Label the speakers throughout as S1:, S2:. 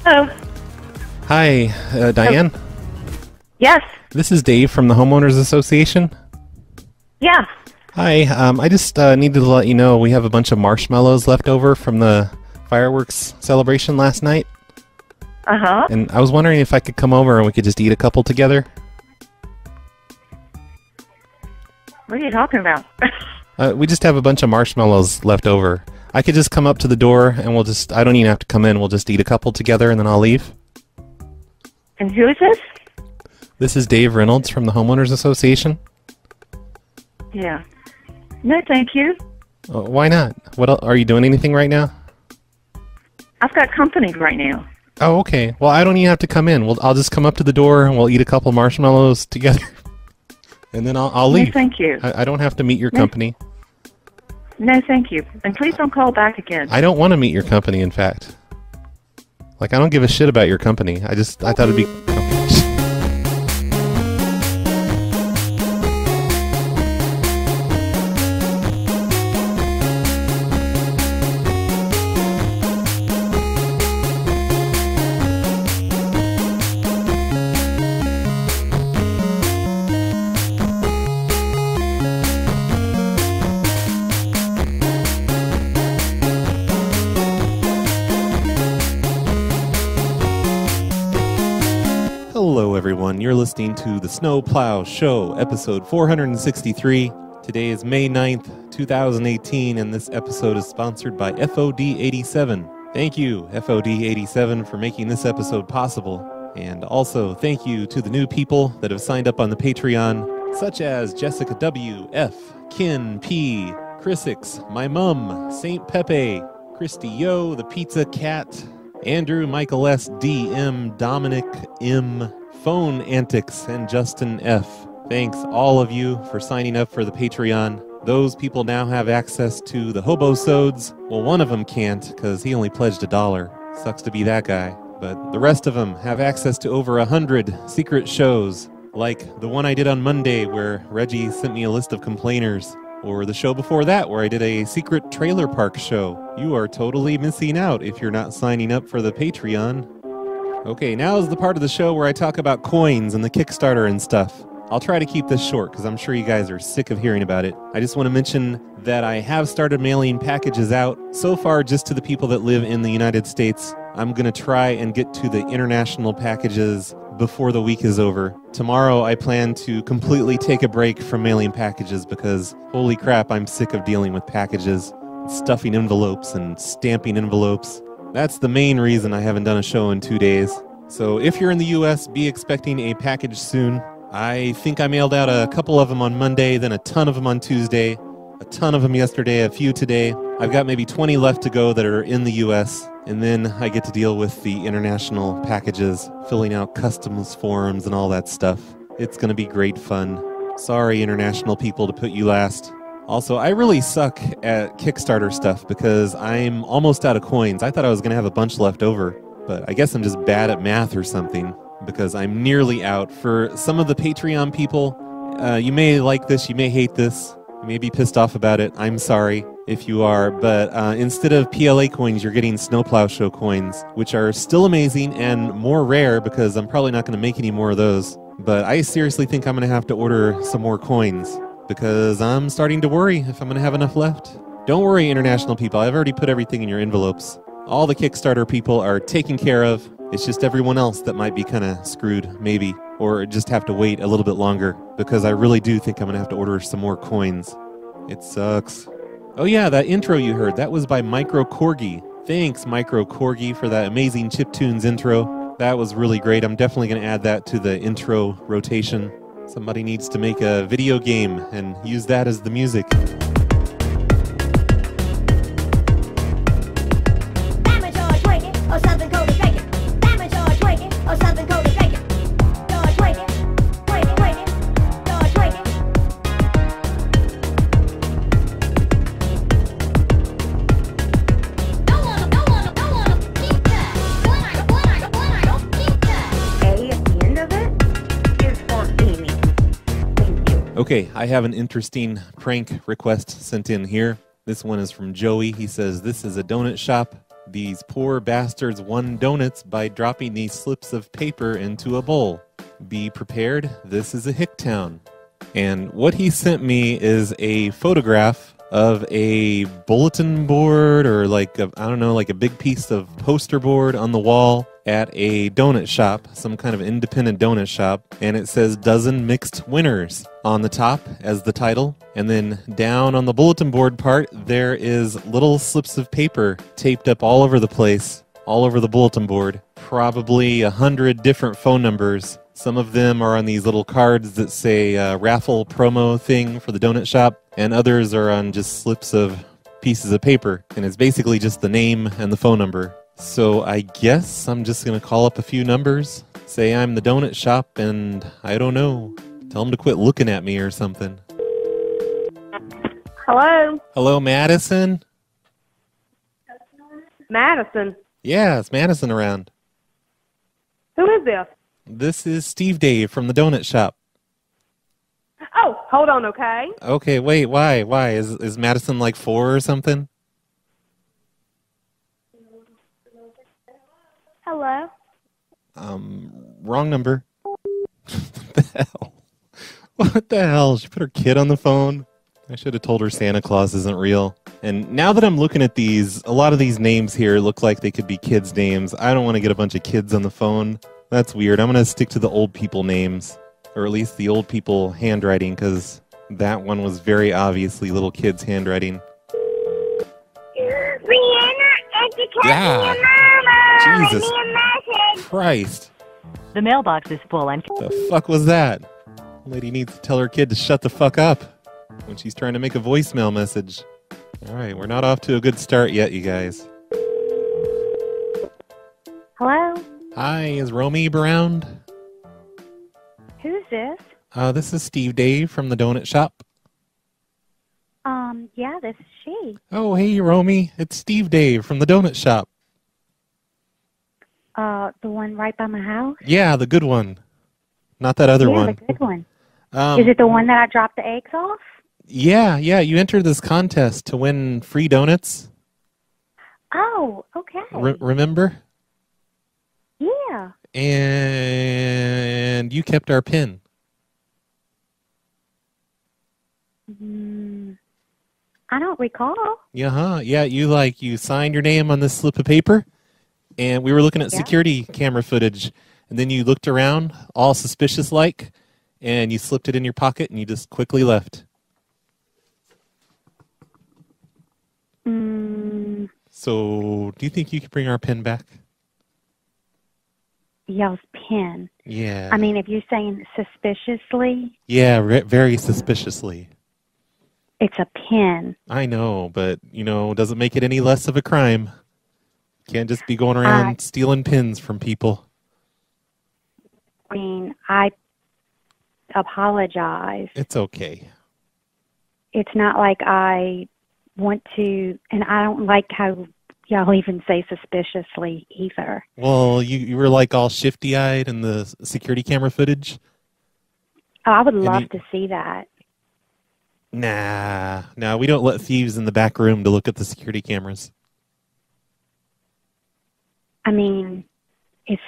S1: Hello.
S2: Hi, Diane.
S1: Yes.
S2: This is Dave from the Homeowners Association.
S1: Yeah.
S2: Hi, I just needed to let you know we have a bunch of marshmallows left over from the fireworks celebration last night.
S1: Uh-huh.
S2: And I was wondering if I could come over and we could just eat a couple together.
S1: What are you talking about?
S2: We just have a bunch of marshmallows left over. I could just come up to the door and I don't even have to come in, we'll just eat a couple together and then I'll leave.
S1: And who is this?
S2: This is Dave Reynolds from the Homeowners Association.
S1: Yeah. No, thank you.
S2: Why not? Are you doing anything right now?
S1: I've got company right now.
S2: Oh, okay. Well, I don't even have to come in. I'll just come up to the door and we'll eat a couple marshmallows together. And then I'll leave.
S1: No, thank you.
S2: I don't have to meet your company.
S1: No, thank you. And please don't call back again.
S2: I don't want to meet your company, in fact. Like, I don't give a shit about your company. I thought it'd be... Hello, everyone. You're listening to the Snow Plow Show, episode 463. Today is May 9th, 2018, and this episode is sponsored by FOD87. Thank you, FOD87, for making this episode possible. And also, thank you to the new people that have signed up on the Patreon, such as Jessica W., F., Kin P., Chrisix, My Mum, Saint Pepe, Christy Yo, the Pizza Cat, Andrew, Michael S., D. M., Dominic M., Phone Antics, and Justin F. Thanks, all of you, for signing up for the Patreon. Those people now have access to the Hobo-sodes. Well, one of them can't, because he only pledged $1. Sucks to be that guy. But the rest of them have access to over 100 secret shows, like the one I did on Monday where Reggie sent me a list of complainers, or the show before that where I did a secret trailer park show. You are totally missing out if you're not signing up for the Patreon. Okay, now is the part of the show where I talk about coins and the Kickstarter and stuff. I'll try to keep this short because I'm sure you guys are sick of hearing about it. I just want to mention that I have started mailing packages out, so far just to the people that live in the United States. I'm going to try and get to the international packages before the week is over. Tomorrow I plan to completely take a break from mailing packages because, holy crap, I'm sick of dealing with packages, stuffing envelopes and stamping envelopes. That's the main reason I haven't done a show in 2 days. So if you're in the US, be expecting a package soon. I think I mailed out a couple of them on Monday, then a ton of them on Tuesday, a ton of them yesterday, a few today. I've got maybe 20 left to go that are in the US, and then I get to deal with the international packages, filling out customs forms and all that stuff. It's going to be great fun. Sorry, international people, to put you last. Also, I really suck at Kickstarter stuff because I'm almost out of coins. I thought I was going to have a bunch left over, but I guess I'm just bad at math or something because I'm nearly out. For some of the Patreon people, you may like this, you may hate this, you may be pissed off about it. I'm sorry if you are, but instead of PLA coins, you're getting Snow Plow Show coins, which are still amazing and more rare because I'm probably not going to make any more of those. But I seriously think I'm going to have to order some more coins, because I'm starting to worry if I'm going to have enough left. Don't worry, international people. I've already put everything in your envelopes. All the Kickstarter people are taken care of. It's just everyone else that might be kind of screwed, maybe, or just have to wait a little bit longer, because I really do think I'm going to have to order some more coins. It sucks. Oh yeah, that intro you heard, that was by Micro Corgi. Thanks, Micro Corgi, for that amazing chiptunes intro. That was really great. I'm definitely going to add that to the intro rotation. Somebody needs to make a video game and use that as the music. Okay, I have an interesting prank request sent in here. This one is from Joey. He says, this is a donut shop. These poor bastards won donuts by dropping these slips of paper into a bowl. Be prepared, this is a hick town. And what he sent me is a photograph of a bulletin board or like a big piece of poster board on the wall at a donut shop, some kind of independent donut shop, and it says Dozen Mixed Winners on the top as the title. And then down on the bulletin board part, there is little slips of paper taped up all over the place, all over the bulletin board. Probably 100 different phone numbers. Some of them are on these little cards that say raffle promo thing for the donut shop, and others are on just slips of pieces of paper. And it's basically just the name and the phone number. So I guess I'm just going to call up a few numbers, say I'm the donut shop, and I don't know, tell them to quit looking at me or something.
S1: Hello?
S2: Hello, Madison?
S1: Madison?
S2: Yeah, it's Madison around.
S1: Who is this?
S2: This is Steve Dave from the donut shop.
S1: Oh, hold on, okay?
S2: Okay, wait, why? Is Madison like 4 or something?
S1: Hello?
S2: Wrong number. What the hell? What the hell? She put her kid on the phone? I should have told her Santa Claus isn't real. And now that I'm looking at these, a lot of these names here look like they could be kids' names. I don't want to get a bunch of kids on the phone. That's weird. I'm going to stick to the old people names, or at least the old people handwriting, because that one was very obviously little kids' handwriting. Yeah. Jesus Christ.
S3: The mailbox is full and...
S2: The fuck was that? Lady needs to tell her kid to shut the fuck up when she's trying to make a voicemail message. All right, we're not off to a good start yet, you guys.
S1: Hello?
S2: Hi, is Romy around?
S1: Who's this?
S2: This is Steve Dave from the donut shop.
S1: Yeah, this is she.
S2: Oh, hey, Romy. It's Steve Dave from the donut shop.
S1: The one right by my house?
S2: Yeah, the good one. Not that other one.
S1: Yeah, the good one. Is it the one that I dropped the eggs off?
S2: Yeah, you entered this contest to win free donuts.
S1: Oh, okay.
S2: Remember?
S1: Yeah.
S2: And you kept our pin.
S1: I don't recall.
S2: Yeah, you signed your name on this slip of paper, and we were looking at security camera footage, and then you looked around, all suspicious-like, and you slipped it in your pocket, and you just quickly left. So, do you think you could bring our pin back?
S1: Y'all's pin?
S2: Yeah.
S1: I mean, if you're saying suspiciously...
S2: Yeah, very suspiciously.
S1: It's a pin.
S2: I know, but, doesn't make it any less of a crime. Can't just be going around stealing pins from people.
S1: I mean, I apologize.
S2: It's okay.
S1: It's not like I want to, and I don't like how y'all even say suspiciously either.
S2: Well, you were like all shifty-eyed in the security camera footage?
S1: Oh, I would love to see that.
S2: Nah, we don't let thieves in the back room to look at the security cameras.
S1: I mean, it's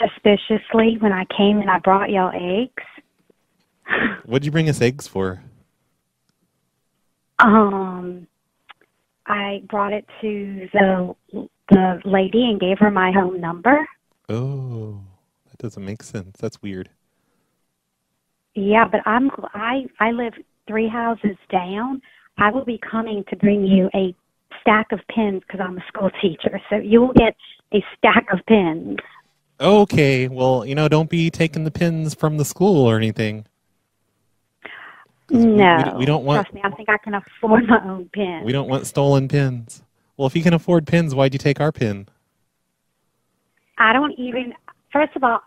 S1: suspiciously when I came and I brought y'all eggs.
S2: What'd you bring us eggs for?
S1: I brought it to the lady and gave her my home number.
S2: Oh, that doesn't make sense. That's weird.
S1: Yeah, but I live 3 houses down. I will be coming to bring you a stack of pins because I'm a school teacher. So you will get a stack of pins.
S2: Okay, well, don't be taking the pins from the school or anything.
S1: No,
S2: we don't want.
S1: Trust me, I think I can afford my own pins.
S2: We don't want stolen pins. Well, if you can afford pins, why'd you take our pin?
S1: I don't even. First of all,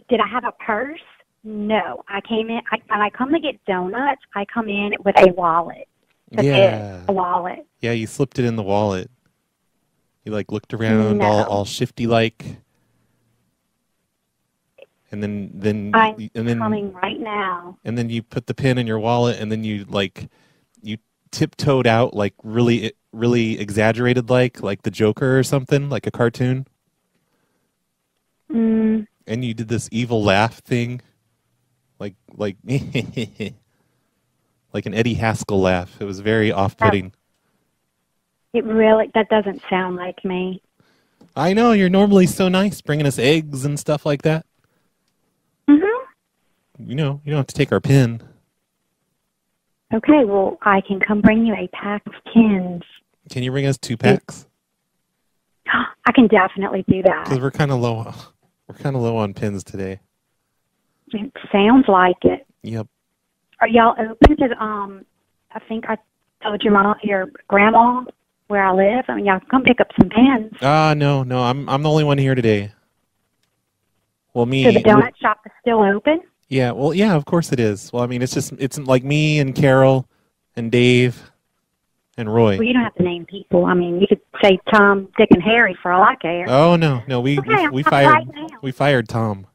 S1: did I have a purse? No, I came in. When I come to get donuts, I come in with a wallet. That's it, a wallet.
S2: Yeah, you slipped it in the wallet. You looked around all shifty like. And then
S1: I'm coming right now.
S2: And then you put the pin in your wallet, and then you tiptoed out really really exaggerated like the Joker or something, like a cartoon?
S1: Mm,
S2: And you did this evil laugh thing, like like an Eddie Haskell laugh. It was very off-putting.
S1: that doesn't sound like me.
S2: I know, you're normally so nice, bringing us eggs and stuff like that.
S1: Mm-hmm.
S2: You know, you don't have to take our pin.
S1: Okay, well, I can come bring you a pack of pins.
S2: Can you bring us 2 packs?
S1: I can definitely do that.
S2: Because we're kind of low. We're kind of low on pins today.
S1: It sounds like it.
S2: Yep.
S1: Are y'all open? Because I think I told your grandma where I live. I mean, y'all can come pick up some pins.
S2: No. I'm the only one here today. Well, me.
S1: So the donut shop is still open?
S2: Yeah. Well, yeah. Of course it is. Well, I mean, it's like me and Carol, and Dave, and Roy.
S1: Well, you don't have to name people. I mean, you could say Tom, Dick, and Harry for all I care.
S2: Oh no. We fired
S1: right now.
S2: we fired Tom.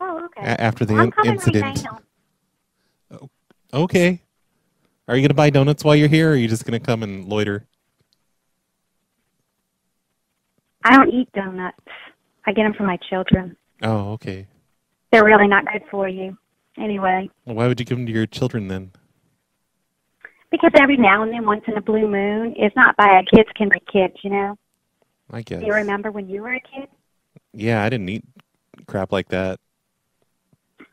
S1: Oh, okay.
S2: After the
S1: I'm coming
S2: incident.
S1: right now.
S2: Okay. Are you going to buy donuts while you're here, or are you just going to come and loiter?
S1: I don't eat donuts. I get them for my children.
S2: Oh, okay.
S1: They're really not good for you. Anyway.
S2: Well, why would you give them to your children then?
S1: Because every now and then, once in a blue moon, it's not bad. Kids can be kids, you know?
S2: I guess.
S1: Do you remember when you were a kid?
S2: Yeah, I didn't eat crap like that.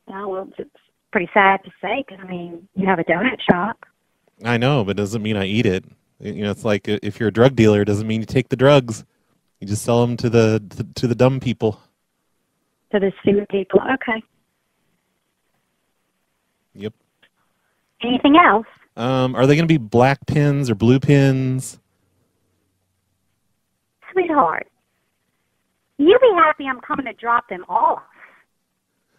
S1: Oh, well, it's pretty sad to say because, I mean, you have a donut shop.
S2: I know, but it doesn't mean I eat it. You know, it's like if you're a drug dealer, it doesn't mean you take the drugs. You just sell them to the dumb people.
S1: To the stupid people. Okay.
S2: Yep.
S1: Anything else?
S2: Are they going to be black pins or blue pins?
S1: Sweetheart, you be happy I'm coming to drop them off.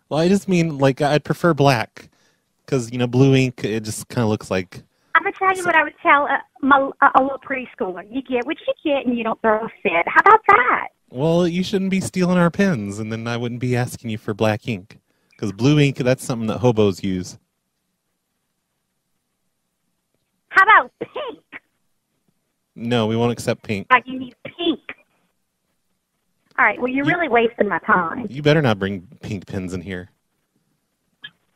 S2: Well, I just mean, like, I'd prefer black. Because, you know, blue ink, it just kind of looks like...
S1: I'm going to tell you what I would tell a little preschooler. You get what you get and you don't throw a fit. How about that?
S2: Well, you shouldn't be stealing our pens, and then I wouldn't be asking you for black ink. Because blue ink, that's something that hobos use.
S1: How about pink?
S2: No, we won't accept pink.
S1: Like you need pink. All right, well, you're really wasting my time.
S2: You better not bring pink pens in here.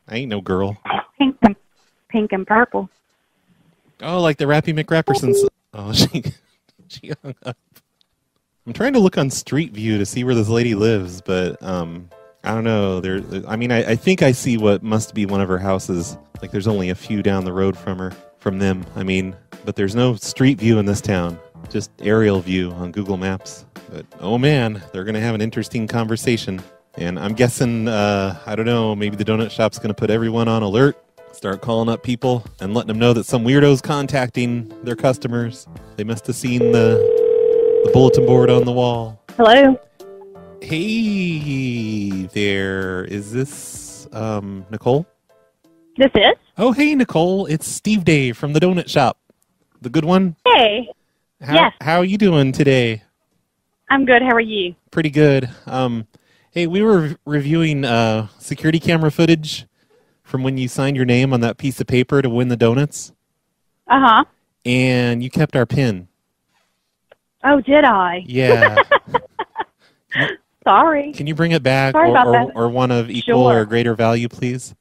S2: I ain't no girl.
S1: Pink and purple.
S2: Oh, like the Rappy McRappersons. Oh, she hung up. I'm trying to look on Street View to see where this lady lives, but I don't know. I mean, I think I see what must be one of her houses. Like, there's only a few down the road from them. I mean, but there's no Street View in this town. Just aerial view on Google Maps. But, oh man, they're going to have an interesting conversation. And I'm guessing, I don't know, maybe the donut shop's going to put everyone on alert, start calling up people and letting them know that some weirdo's contacting their customers. They must have seen the bulletin board on the wall.
S1: Hello?
S2: Hey there. Is this Nicole?
S1: This is?
S2: Oh, hey, Nicole. It's Steve Dave from the donut shop. The good one?
S1: Hey. Yes.
S2: How are you doing today?
S1: I'm good. How are you?
S2: Pretty good. Hey, we were reviewing security camera footage from when you signed your name on that piece of paper to win the donuts.
S1: Uh-huh.
S2: And you kept our pin.
S1: Oh, did I?
S2: Yeah.
S1: Sorry.
S2: Can you bring it back or one of equal or greater value, please?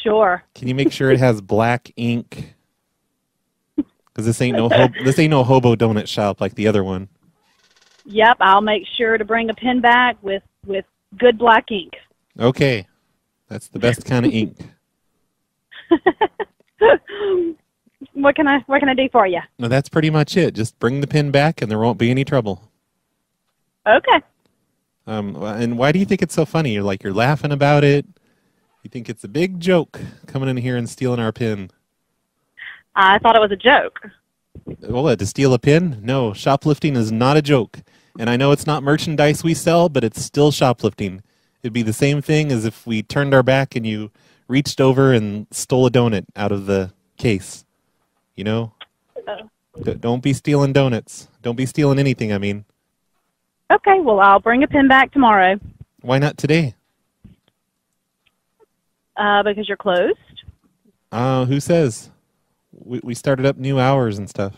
S1: Sure.
S2: Can you make sure it has black ink? Because this ain't no hobo donut shop like the other one.
S4: Yep, I'll make sure to bring a pen back with good black ink.
S2: Okay. That's the best kind of ink.
S4: What can I do for you?
S2: No, that's pretty much it. Just bring the pen back and there won't be any trouble.
S4: Okay.
S2: And why do you think it's so funny? You're laughing about it. You think it's a big joke coming in here and stealing our pin.
S4: I thought it was a joke.
S2: What, to steal a pin? No, shoplifting is not a joke. And I know it's not merchandise we sell, but it's still shoplifting. It'd be the same thing as if we turned our back and you reached over and stole a donut out of the case. You know? Don't be stealing donuts. Don't be stealing anything, I mean.
S4: Okay, well, I'll bring a pen back tomorrow.
S2: Why not today?
S4: Because you're closed.
S2: Who says? We started up new hours and stuff.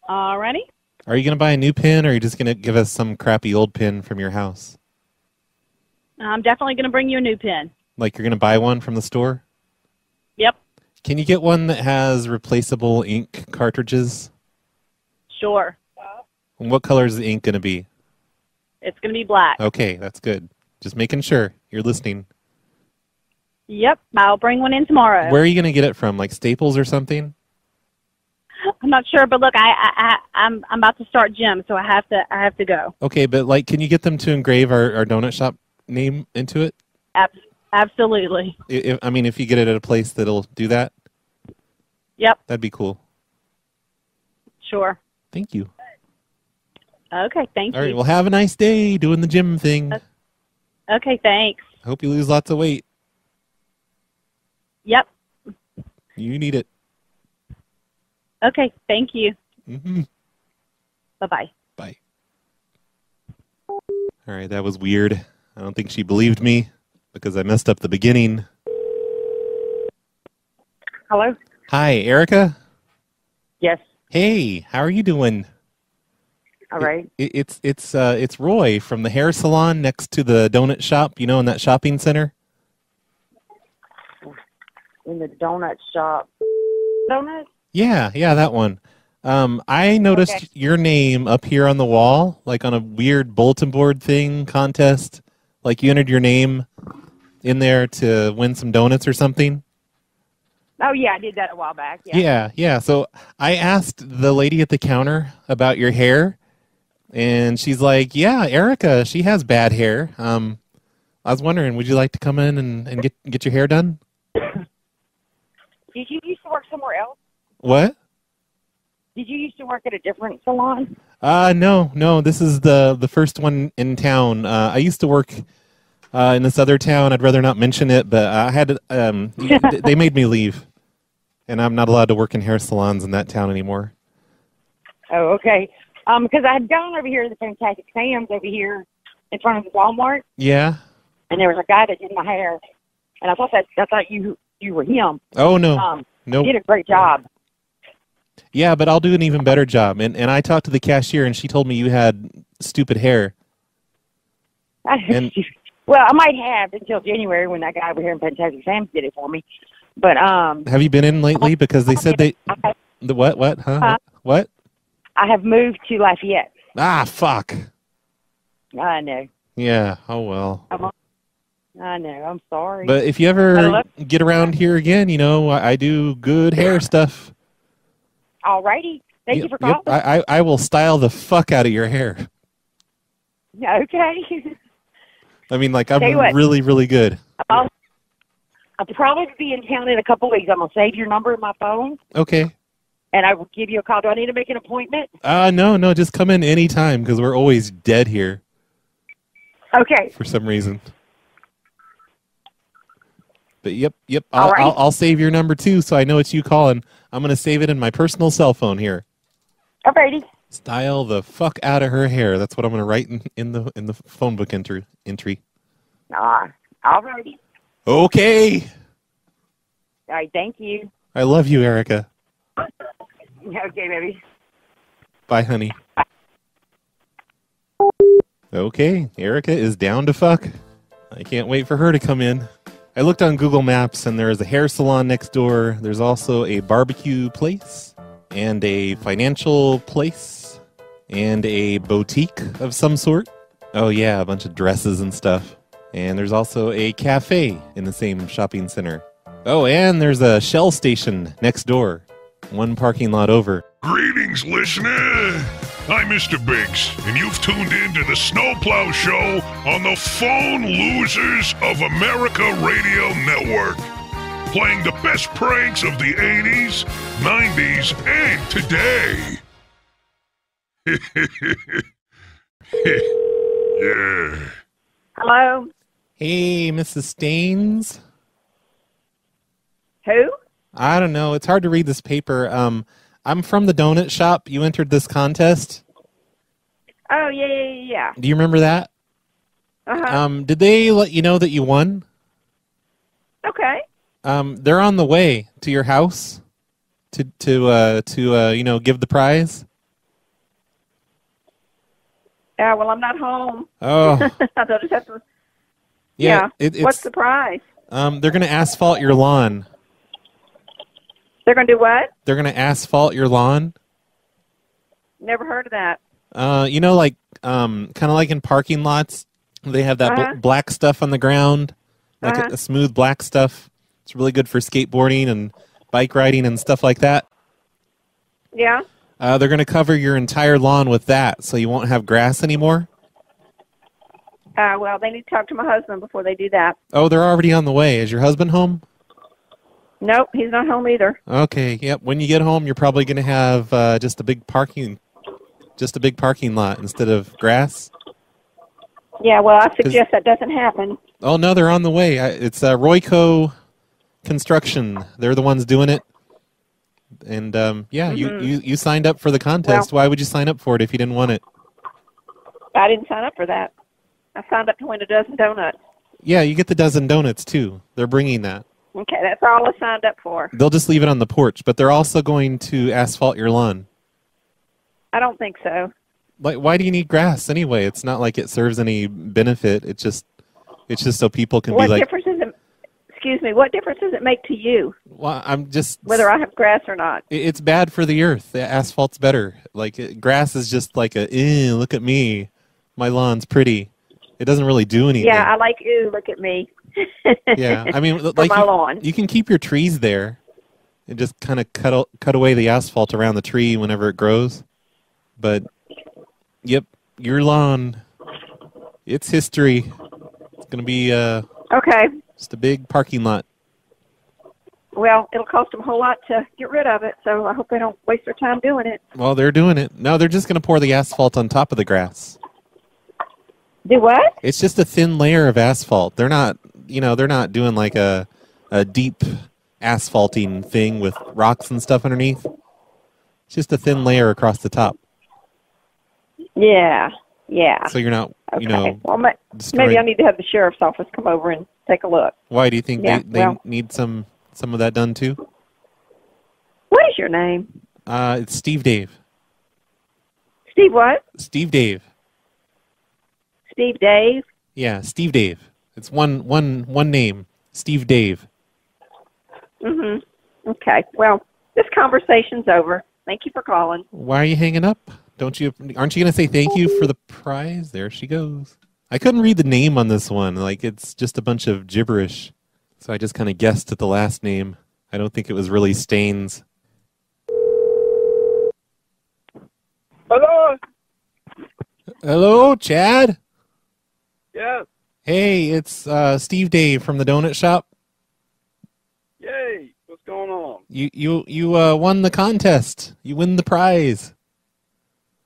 S4: Alrighty.
S2: Are you going to buy a new pin, or are you just going to give us some crappy old pin from your house?
S4: I'm definitely going to bring you a new pin.
S2: Like you're going to buy one from the store?
S4: Yep.
S2: Can you get one that has replaceable ink cartridges?
S4: Sure.
S2: And what color is the ink going to be?
S4: It's going to be black.
S2: Okay, that's good. Just making sure you're listening.
S4: Yep. I'll bring one in tomorrow.
S2: Where are you going to get it from? Like Staples or something?
S4: I'm not sure, but look, I'm about to start gym, so I have to go.
S2: Okay, but like, can you get them to engrave our donut shop name into it?
S4: Absolutely.
S2: If you get it at a place that'll do that?
S4: Yep.
S2: That'd be cool.
S4: Sure.
S2: Thank you.
S4: Okay, thank you.
S2: All right, well, have a nice day doing the gym thing.
S4: Okay, thanks.
S2: I hope you lose lots of weight.
S4: Yep.
S2: You need it.
S4: Okay, thank you.
S2: Mm-hmm.
S4: Bye-bye.
S2: Bye. All right, that was weird. I don't think she believed me because I messed up the beginning.
S5: Hello?
S2: Hi, Erica?
S5: Yes.
S2: Hey, how are you doing?
S5: All right.
S2: It's Roy from the hair salon next to the donut shop, in that shopping center.
S5: In the donut shop. Donuts?
S2: Yeah, that one. I noticed your name up here on the wall, like on a weird bulletin board thing contest. Like you entered your name in there to win some donuts or something.
S5: Oh, yeah, I did that a while back. Yeah.
S2: Yeah. So I asked the lady at the counter about your hair, and she's like, yeah, Erica, she has bad hair. I was wondering, would you like to come in and get your hair done?
S5: Did you used to work somewhere else?
S2: What?
S5: Did you used to work at a different salon?
S2: No. This is the first one in town. I used to work in this other town. I'd rather not mention it, but I had they made me leave, and I'm not allowed to work in hair salons in that town anymore.
S5: Oh, okay. Because I had gone over here to the Fantastic Sam's over here in front of the Walmart.
S2: Yeah.
S5: And there was a guy that did my hair, and I thought you were him.
S2: Oh no.
S5: Nope. He did a great job.
S2: Yeah, but I'll do an even better job. And I talked to the cashier, and she told me you had stupid hair.
S5: Well, I might have until January when that guy over here in Fantastic Sam's did it for me. But
S2: have you been in lately? Because they said the what? Huh? What?
S5: I have moved to Lafayette.
S2: Ah, fuck.
S5: I know.
S2: Yeah. Oh well.
S5: I know. I'm sorry.
S2: But if you ever get around here again, I do good hair stuff.
S5: All righty. Thank you for calling.
S2: Yep. I will style the fuck out of your hair.
S5: Okay.
S2: I mean, like, I'm really, really good.
S5: I'll probably be in town in a couple weeks. I'm going to save your number in my phone.
S2: Okay.
S5: And I will give you a call. Do I need to make an appointment?
S2: No. Just come in any time because we're always dead here.
S5: Okay.
S2: For some reason. But yep.
S5: Right.
S2: I'll save your number too, so I know it's you calling. I'm going to save it in my personal cell phone here.
S5: Alrighty.
S2: Style the fuck out of her hair. That's what I'm going to write in the phone book entry.
S5: Alrighty.
S2: Okay.
S5: All right. Thank you.
S2: I love you, Erica.
S5: Okay, baby.
S2: Bye, honey. Okay, Erica is down to fuck. I can't wait for her to come in. I looked on Google Maps, and there is a hair salon next door. There's also a barbecue place, and a financial place, and a boutique of some sort. Oh, yeah, a bunch of dresses and stuff. And there's also a cafe in the same shopping center. Oh, and there's a Shell station next door, one parking lot over.
S6: Greetings, listener. I'm Mr. Biggs, and you've tuned in to the Snow Plow Show on the Phone Losers of America Radio Network, playing the best pranks of the 80s, 90s, and today. Yeah.
S5: Hello?
S2: Hey, Mrs. Staines?
S5: Who?
S2: I don't know. It's hard to read this paper. I'm from the donut shop. You entered this contest.
S5: Oh, yeah.
S2: Do you remember that?
S5: Uh-huh.
S2: Did they let you know that you won?
S5: Okay.
S2: They're on the way to your house to give the prize.
S7: Yeah, well, I'm not home.
S2: Oh.
S7: I'll just have to.
S2: Yeah.
S7: What's the price?
S2: They're going to asphalt your lawn.
S7: They're going to do what?
S2: They're going to asphalt your lawn.
S7: Never heard of that.
S2: Like kind of like in parking lots, they have that black stuff on the ground, like a smooth black stuff. It's really good for skateboarding and bike riding and stuff like that.
S7: Yeah.
S2: They're going to cover your entire lawn with that, so you won't have grass anymore.
S7: Well, they need to talk to my husband before they do that.
S2: Oh, they're already on the way. Is your husband home?
S7: Nope, he's not home either.
S2: Okay, yep. When you get home, you're probably going to have just a big parking lot instead of grass.
S7: Yeah, well, I suggest that doesn't happen.
S2: Oh, no, they're on the way. It's Royco Construction. They're the ones doing it. And, you signed up for the contest. Well, why would you sign up for it if you didn't want it?
S7: I didn't sign up for that. I signed up to win a dozen donuts.
S2: Yeah, you get the dozen donuts, too. They're bringing that.
S7: Okay, that's all I signed up for.
S2: They'll just leave it on the porch, but they're also going to asphalt your lawn.
S7: I don't think so.
S2: Like, why do you need grass anyway? It's not like it serves any benefit. It's just so people can be like...
S7: Excuse me, what difference does it make to you?
S2: Well, I'm just...
S7: Whether I have grass or not.
S2: It's bad for the earth. The asphalt's better. Like, grass is just like look at me. My lawn's pretty. It doesn't really do anything.
S7: Yeah, I like, look at me.
S2: Yeah, I mean,
S7: like my lawn.
S2: You can keep your trees there and just kind of cut away the asphalt around the tree whenever it grows. But, yep, your lawn, it's history. It's going to be
S7: okay.
S2: Just a big parking lot.
S7: Well, it'll cost them a whole lot to get rid of it, so I hope they don't waste their time doing it.
S2: Well, they're doing it. No, they're just going to pour the asphalt on top of the grass.
S7: Do what?
S2: It's just a thin layer of asphalt. They're not doing like a deep asphalting thing with rocks and stuff underneath. It's just a thin layer across the top.
S7: Yeah.
S2: So you're not,
S7: well, maybe I need to have the sheriff's office come over and take a look.
S2: Why do you think they need some of that done too?
S7: What is your name?
S2: It's Steve Dave.
S7: Steve what?
S2: Steve Dave.
S7: Steve Dave?
S2: Yeah, Steve Dave. It's one name. Steve Dave.
S7: Mm-hmm. Okay. Well, this conversation's over. Thank you for calling.
S2: Why are you hanging up? Aren't you going to say thank you for the prize? There she goes. I couldn't read the name on this one. Like, it's just a bunch of gibberish. So I just kind of guessed at the last name. I don't think it was really Staines.
S8: Hello?
S2: Hello, Chad?
S8: Yes.
S2: Hey, it's Steve Dave from the Donut Shop.
S8: Yay. What's going on?
S2: You won the contest. You win the prize.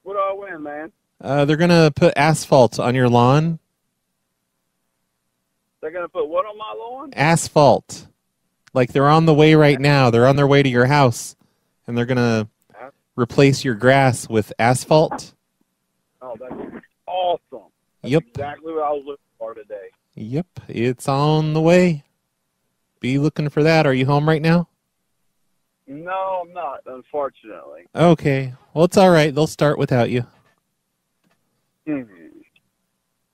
S8: What do I win, man?
S2: They're going to put asphalt on your lawn.
S8: They're going to put what on my lawn?
S2: Asphalt. Like they're on the way right now. They're on their way to your house. And they're going to replace your grass with asphalt.
S8: Oh, that's awesome. That's exactly what I was looking for today.
S2: Yep. It's on the way. Be looking for that. Are you home right now?
S8: No, I'm not, unfortunately.
S2: Okay. Well, it's all right. They'll start without you.
S8: Do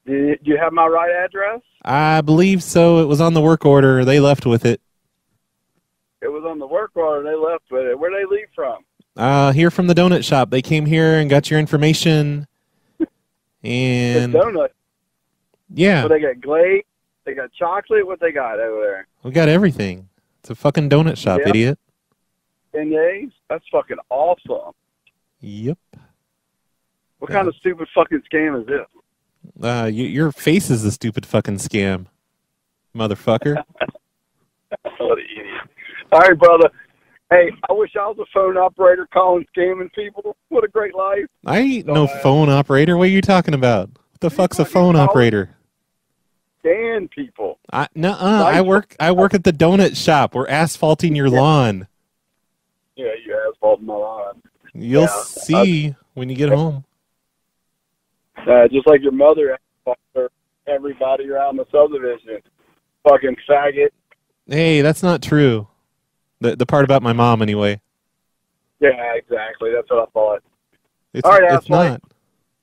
S8: you have my right address?
S2: I believe so. It was on the work order. They left with it.
S8: It was on the work order. They left with it. Where'd they leave from?
S2: Here from the donut shop. They came here and got your information. And
S8: the donut?
S2: Yeah.
S8: So they got glaze? They got chocolate? What they got over there?
S2: We got everything. It's a fucking donut shop, idiot.
S8: Beignets? That's fucking awesome.
S2: Yep.
S8: What kind of stupid fucking scam is this?
S2: Your face is a stupid fucking scam, motherfucker.
S8: What an idiot. All right, brother. Hey, I wish I was a phone operator calling scamming people. What a great life.
S2: I ain't no phone operator. What are you talking about? What the fuck's a phone operator?
S8: Scam people.
S2: I work at the donut shop. We're asphalting your lawn.
S8: Yeah, you asphalting my lawn.
S2: You'll see when you get home.
S8: Just like your mother asphalted everybody around the subdivision. Fucking faggot.
S2: Hey, that's not true. The part about my mom, anyway.
S8: Yeah, exactly. That's what I thought.
S2: It's not.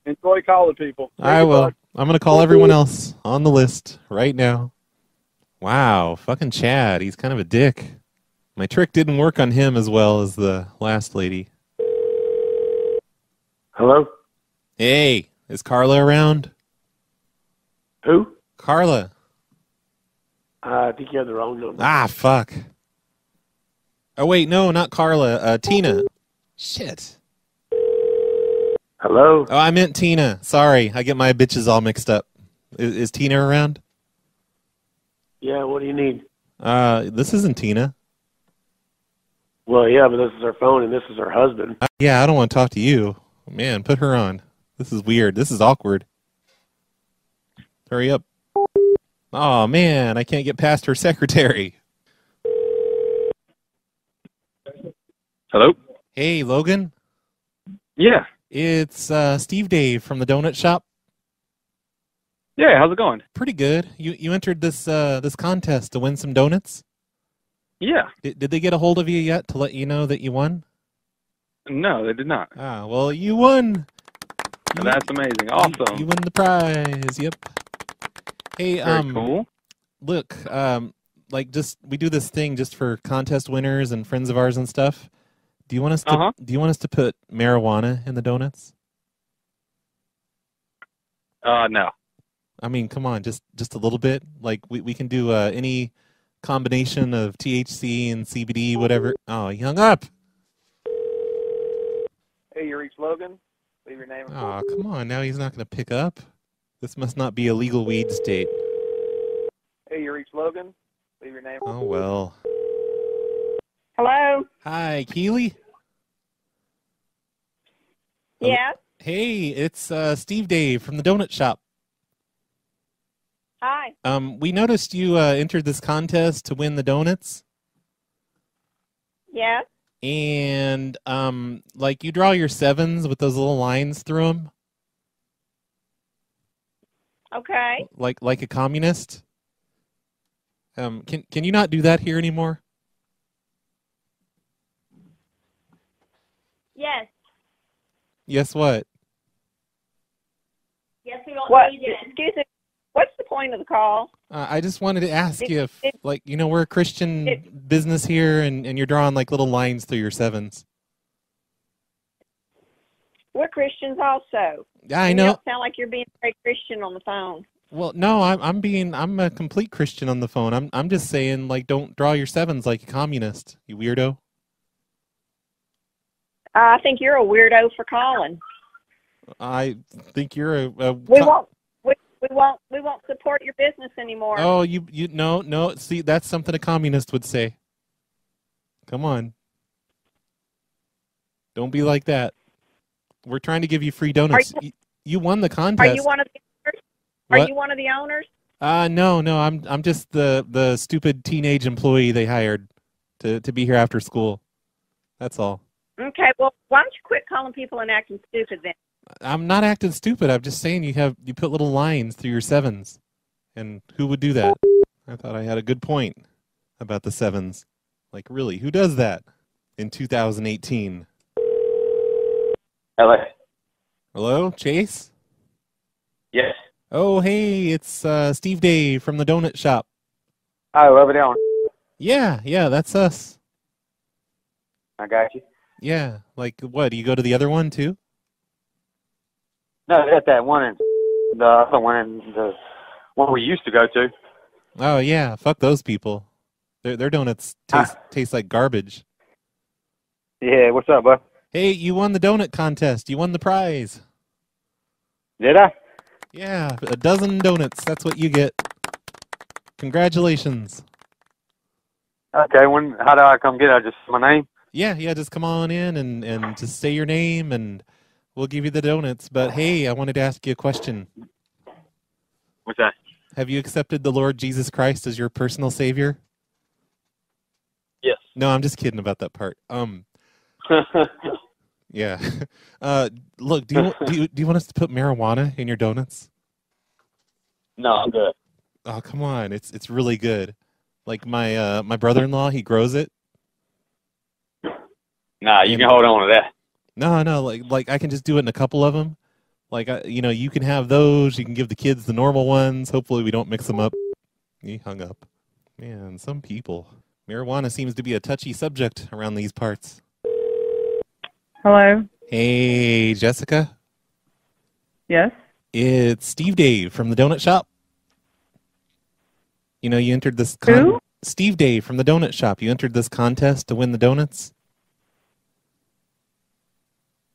S8: Enjoy calling people.
S2: I will. I'm going to call everyone else on the list right now. Wow, fucking Chad. He's kind of a dick. My trick didn't work on him as well as the last lady.
S9: Hello?
S2: Hey, is Carla around?
S9: Who?
S2: Carla.
S9: I think you have the wrong number.
S2: Ah, fuck. Oh, wait, no, not Carla. Tina. Shit.
S9: Hello?
S2: Oh, I meant Tina. Sorry, I get my bitches all mixed up. Is Tina around?
S9: Yeah, what do you need?
S2: This isn't Tina.
S9: Well, yeah, but this is her phone and this is her husband.
S2: Yeah, I don't want to talk to you. Man, put her on. This is weird. This is awkward. Hurry up. Oh, man, I can't get past her secretary.
S10: Hello?
S2: Hey, Logan.
S10: Yeah.
S2: It's Steve Dave from the donut shop.
S10: Yeah, how's it going?
S2: Pretty good. You entered this contest to win some donuts?
S10: Yeah.
S2: Did they get a hold of you yet to let you know that you won?
S10: No, they did not.
S2: Ah, well, you won.
S10: That's amazing. Awesome.
S2: You win the prize. Yep. Hey,
S10: Very cool.
S2: Look, like we do this thing just for contest winners and friends of ours and stuff. Do you want us to put marijuana in the donuts?
S10: No.
S2: I mean, come on, just a little bit. Like we can do any combination of THC and CBD, whatever. Oh, he hung up.
S8: Hey, you reached Logan. Leave your name.
S2: Oh, come on. Now he's not going to pick up. This must not be a legal weed state.
S8: Hey, you reached Logan. Leave your name.
S2: Oh, well.
S7: Hello?
S2: Hi, Keely.
S7: Yes?
S2: Hey, it's Steve Dave from the donut shop.
S7: Hi.
S2: We noticed you entered this contest to win the donuts.
S7: Yes?
S2: And, like, you draw your sevens with those little lines through them.
S7: Okay.
S2: Like a communist. Can you not do that here anymore?
S7: Yes.
S2: Yes, what?
S7: Yes, we don't what? Excuse me. What's the point of the call?
S2: I just wanted to ask you if, like, we're a Christian business here, and you're drawing, like, little lines through your sevens.
S7: We're Christians also.
S2: Yeah, I know.
S7: You don't sound like you're being very Christian on the phone.
S2: Well, no, I'm a complete Christian on the phone. I'm just saying, like, don't draw your sevens like a communist, you weirdo.
S7: I think you're a weirdo for calling.
S2: I think you're a
S7: We won't support your business anymore.
S2: Oh, no. See, that's something a communist would say. Come on. Don't be like that. We're trying to give you free donuts. You won the contest.
S7: Are you one of the owners?
S2: What?
S7: Are you one of the owners?
S2: No. I'm just the stupid teenage employee they hired to be here after school. That's all.
S7: Okay, well, why don't you quit calling people and acting stupid then?
S2: I'm not acting stupid. I'm just saying you put little lines through your sevens. And who would do that? I thought I had a good point about the sevens. Like, really, who does that in 2018?
S9: Hello?
S2: Hello, Chase?
S9: Yes.
S2: Oh, hey, it's Steve Dave from the donut shop.
S9: Hi, over there.
S2: Yeah, that's us.
S9: I got you.
S2: Yeah, like what? Do you go to the other one too?
S9: No, that's that one in the other one in the one we used to go to.
S2: Oh yeah, fuck those people. Their donuts taste like garbage.
S9: Yeah, what's up, bud?
S2: Hey, you won the donut contest. You won the prize.
S9: Did I?
S2: Yeah, a dozen donuts. That's what you get. Congratulations.
S9: Okay, how do I come get it? Just my name?
S2: Yeah, just come on in and just say your name and we'll give you the donuts. But hey, I wanted to ask you a question.
S9: What's that?
S2: Have you accepted the Lord Jesus Christ as your personal savior?
S9: Yes.
S2: No, I'm just kidding about that part. Yeah. Look, do you want us to put marijuana in your donuts?
S9: No, I'm good.
S2: Oh, come on. It's really good. Like my brother-in-law, he grows it.
S9: Nah, you can hold on to that.
S2: No, like I can just do it in a couple of them. Like, you can have those. You can give the kids the normal ones. Hopefully we don't mix them up. He hung up. Man, some people. Marijuana seems to be a touchy subject around these parts.
S11: Hello?
S2: Hey, Jessica?
S11: Yes?
S2: It's Steve Dave from the donut shop. You entered this...
S11: Who?
S2: Steve Dave from the donut shop. You entered this contest to win the donuts?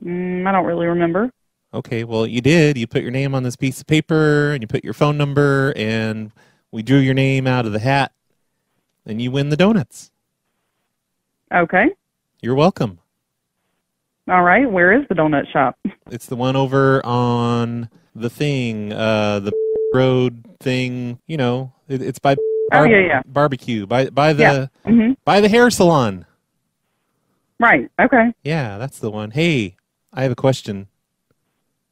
S11: I don't really remember.
S2: Okay, well, you did. You put your name on this piece of paper, and you put your phone number, and we drew your name out of the hat, and you win the donuts.
S11: Okay.
S2: You're welcome.
S11: All right. Where is the donut shop?
S2: It's the one over on the thing, the road thing. It's by barbecue, by the by the hair salon.
S11: Right. Okay.
S2: Yeah, that's the one. Hey, I have a question.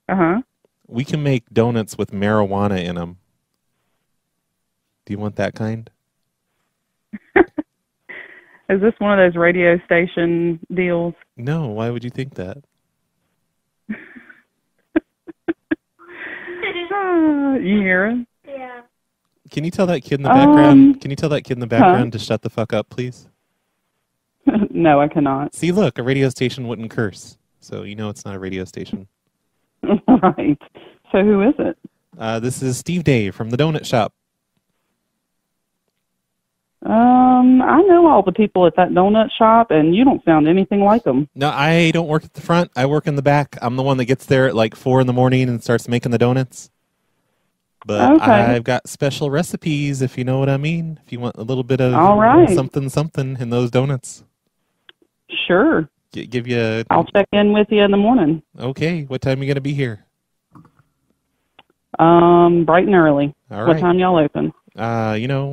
S11: Uh-huh.
S2: We can make donuts with marijuana in them. Do you want that kind?
S11: Is this one of those radio station deals?
S2: No, why would you think that?
S11: You hear it?
S7: Yeah.
S2: Can you tell that kid in the background? Can you tell that kid in the background to shut the fuck up, please?
S11: No, I cannot.
S2: See, look, a radio station wouldn't curse, so it's not a radio station.
S11: Right. So who is it?
S2: This is Steve Dave from the donut shop.
S11: I know all the people at that donut shop, and you don't sound anything like them.
S2: No, I don't work at the front. I work in the back. I'm the one that gets there at like 4 a.m. and starts making the donuts. But
S11: okay.
S2: I've got special recipes, if you know what I mean. If you want a little bit of something in those donuts.
S11: Sure.
S2: Give you.
S11: I'll check in with you in the morning.
S2: Okay. What time are you going to be here?
S11: Bright and early.
S2: All right.
S11: What time y'all open?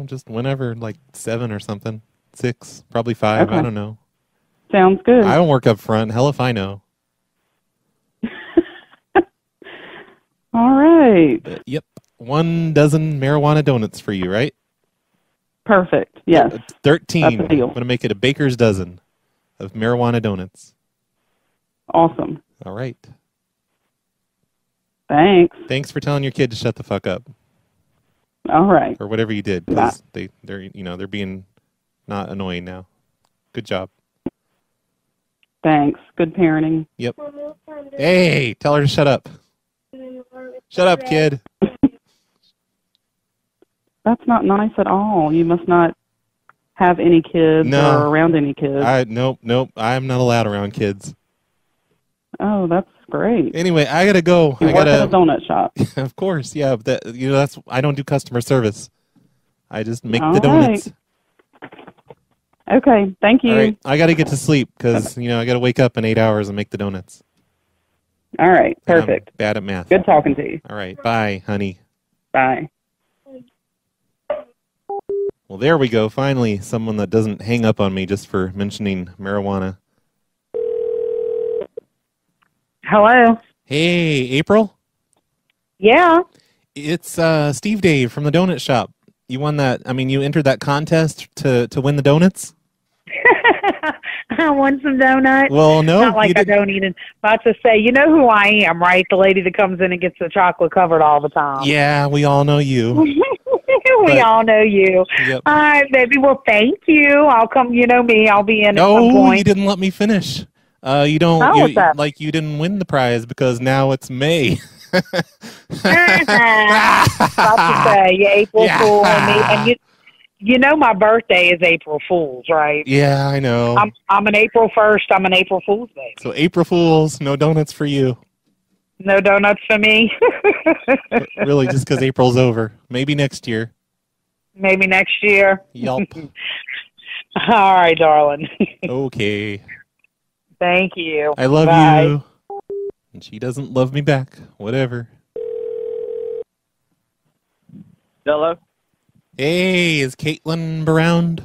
S2: Just whenever, like 7 or something. 6, probably 5.
S11: Okay.
S2: I don't know.
S11: Sounds good.
S2: I don't work up front. Hell if I know.
S11: All right.
S2: Yep. 1 dozen marijuana donuts for you, right?
S11: Perfect. Yes.
S2: 13.
S11: That's a deal.
S2: I'm going to make it a baker's dozen of marijuana donuts.
S11: Awesome.
S2: All right.
S11: Thanks.
S2: Thanks for telling your kid to shut the fuck up.
S11: All right.
S2: Or whatever you did, because they're being not annoying now. Good job.
S11: Thanks. Good parenting.
S2: Yep. Hey, tell her to shut up. Shut up, kid.
S11: That's not nice at all. You must not have any kids or around any kids.
S2: Nope. I'm not allowed around kids.
S11: Oh, that's great.
S2: Anyway, I gotta go.
S11: You work at a donut shop.
S2: Of course, yeah. But that's I don't do customer service. I just make the donuts.
S11: Okay, thank you.
S2: All right, I gotta get to sleep because I gotta wake up in 8 hours and make the donuts.
S11: All right, perfect.
S2: I'm bad at math.
S11: Good talking to you.
S2: All right, bye, honey.
S11: Bye.
S2: Well, there we go. Finally, someone that doesn't hang up on me just for mentioning marijuana.
S5: Hello.
S2: Hey, April?
S5: Yeah.
S2: It's Steve Dave from the donut shop. You won that. You entered that contest to win the donuts?
S5: I won some donuts.
S2: Well, no.
S5: Not like I don't eat it. About to say, you know who I am, right? The lady that comes in and gets the chocolate covered all the time.
S2: Yeah, we all know you.
S5: We all know you.
S2: Yep.
S5: All right, baby. Well, thank you. I'll come. You know me. I'll be in at some point.
S2: No, you didn't let me finish. You don't.
S5: What's that?
S2: Like you didn't win the prize because now it's May.
S5: About to say, April Fool, and you know my birthday is April Fool's, right?
S2: Yeah, I know.
S5: I'm an April 1st. I'm an April Fool's baby.
S2: So April Fools, no donuts for you.
S5: No donuts for me.
S2: Really, just because April's over. Maybe next year.
S5: Maybe next year.
S2: Yelp.
S5: All right, darling.
S2: Okay.
S5: Thank you.
S2: I love
S5: Bye.
S2: you. And she doesn't love me back. Whatever.
S12: Hello?
S2: Hey, is Caitlin around?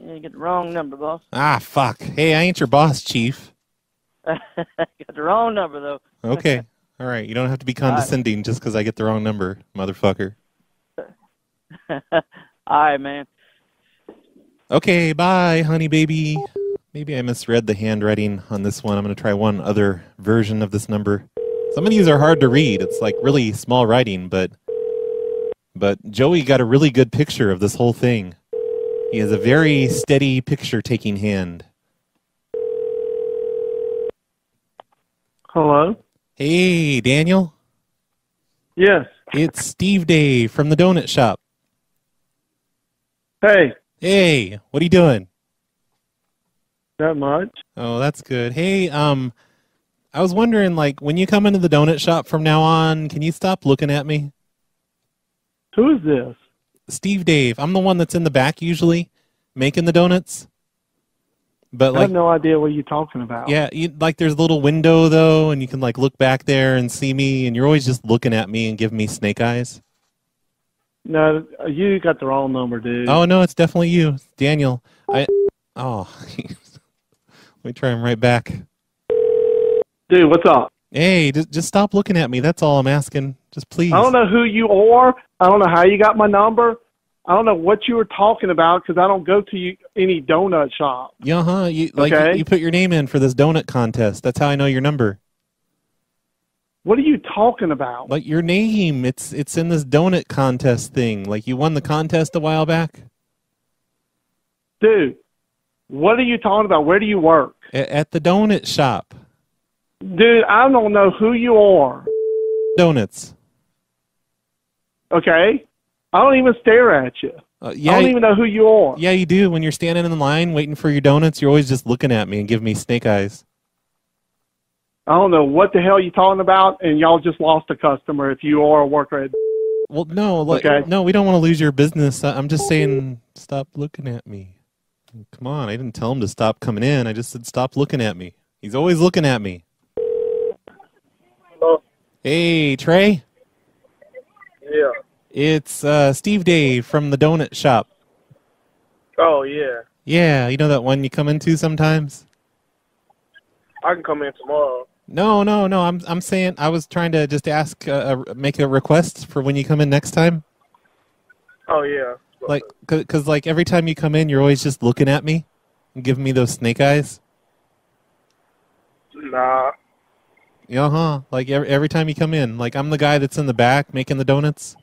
S12: Yeah, you get the wrong number, boss.
S2: Ah, fuck. Hey, I ain't your boss, Chief.
S12: Got the wrong number, though.
S2: Okay. All right. You don't have to be condescending just because I get the wrong number, motherfucker.
S12: All right, man.
S2: Okay, bye, honey baby. Maybe I misread the handwriting on this one. I'm going to try one other version of this number. Some of these are hard to read. It's like really small writing, but Joey got a really good picture of this whole thing. He has a very steady picture-taking hand.
S13: Hello?
S2: Hey, Daniel?
S13: Yes.
S2: It's Steve Dave from the donut shop.
S13: Hey.
S2: Hey, what are you doing?
S13: Not much.
S2: Oh, that's good. Hey, I was wondering, like, when you come into the donut shop from now on, can you stop looking at me?
S13: Who is this?
S2: Steve Dave. I'm the one that's in the back usually, making the donuts. But
S13: I have no idea what you're talking about.
S2: Yeah, like there's a little window, though, and you can, like, look back there and see me, and you're always just looking at me and giving me snake eyes.
S13: No, you got the wrong number, dude.
S2: Oh, no, it's definitely you. Daniel. Let me try him right back.
S13: Dude, what's up?
S2: Hey, just stop looking at me. That's all I'm asking. Just please.
S13: I don't know who you are. I don't know how you got my number. I don't know what you were talking about because I don't go to any donut shop.
S2: Yeah, you put your name in for this donut contest. That's how I know your number.
S13: What are you talking about?
S2: Like your name, it's in this donut contest thing. Like you won the contest a while back.
S13: Dude, what are you talking about? Where do you work?
S2: At the donut shop.
S13: Dude, I don't know who you are.
S2: Donuts.
S13: Okay? I don't even stare at you.
S2: Yeah,
S13: I don't even know who you are.
S2: Yeah, you do. When you're standing in the line waiting for your donuts, you're always just looking at me and giving me snake eyes.
S13: I don't know what the hell you're talking about, and y'all just lost a customer if you are a worker at...
S2: Well, no, no, we don't want to lose your business. I'm just saying stop looking at me. Come on, I didn't tell him to stop coming in. I just said stop looking at me. He's always looking at me.
S8: Hello?
S2: Hey, Trey?
S8: Yeah.
S2: It's Steve Dave from the donut shop.
S8: Oh, yeah.
S2: Yeah, you know that one you come into sometimes?
S8: I can come in tomorrow.
S2: No. I'm saying I was trying to just ask, make a request for when you come in next time.
S8: Oh, yeah.
S2: Like, cause like every time you come in, you're always just looking at me and giving me those snake eyes.
S8: Nah.
S2: Yeah, like every time you come in, like I'm the guy that's in the back making the donuts,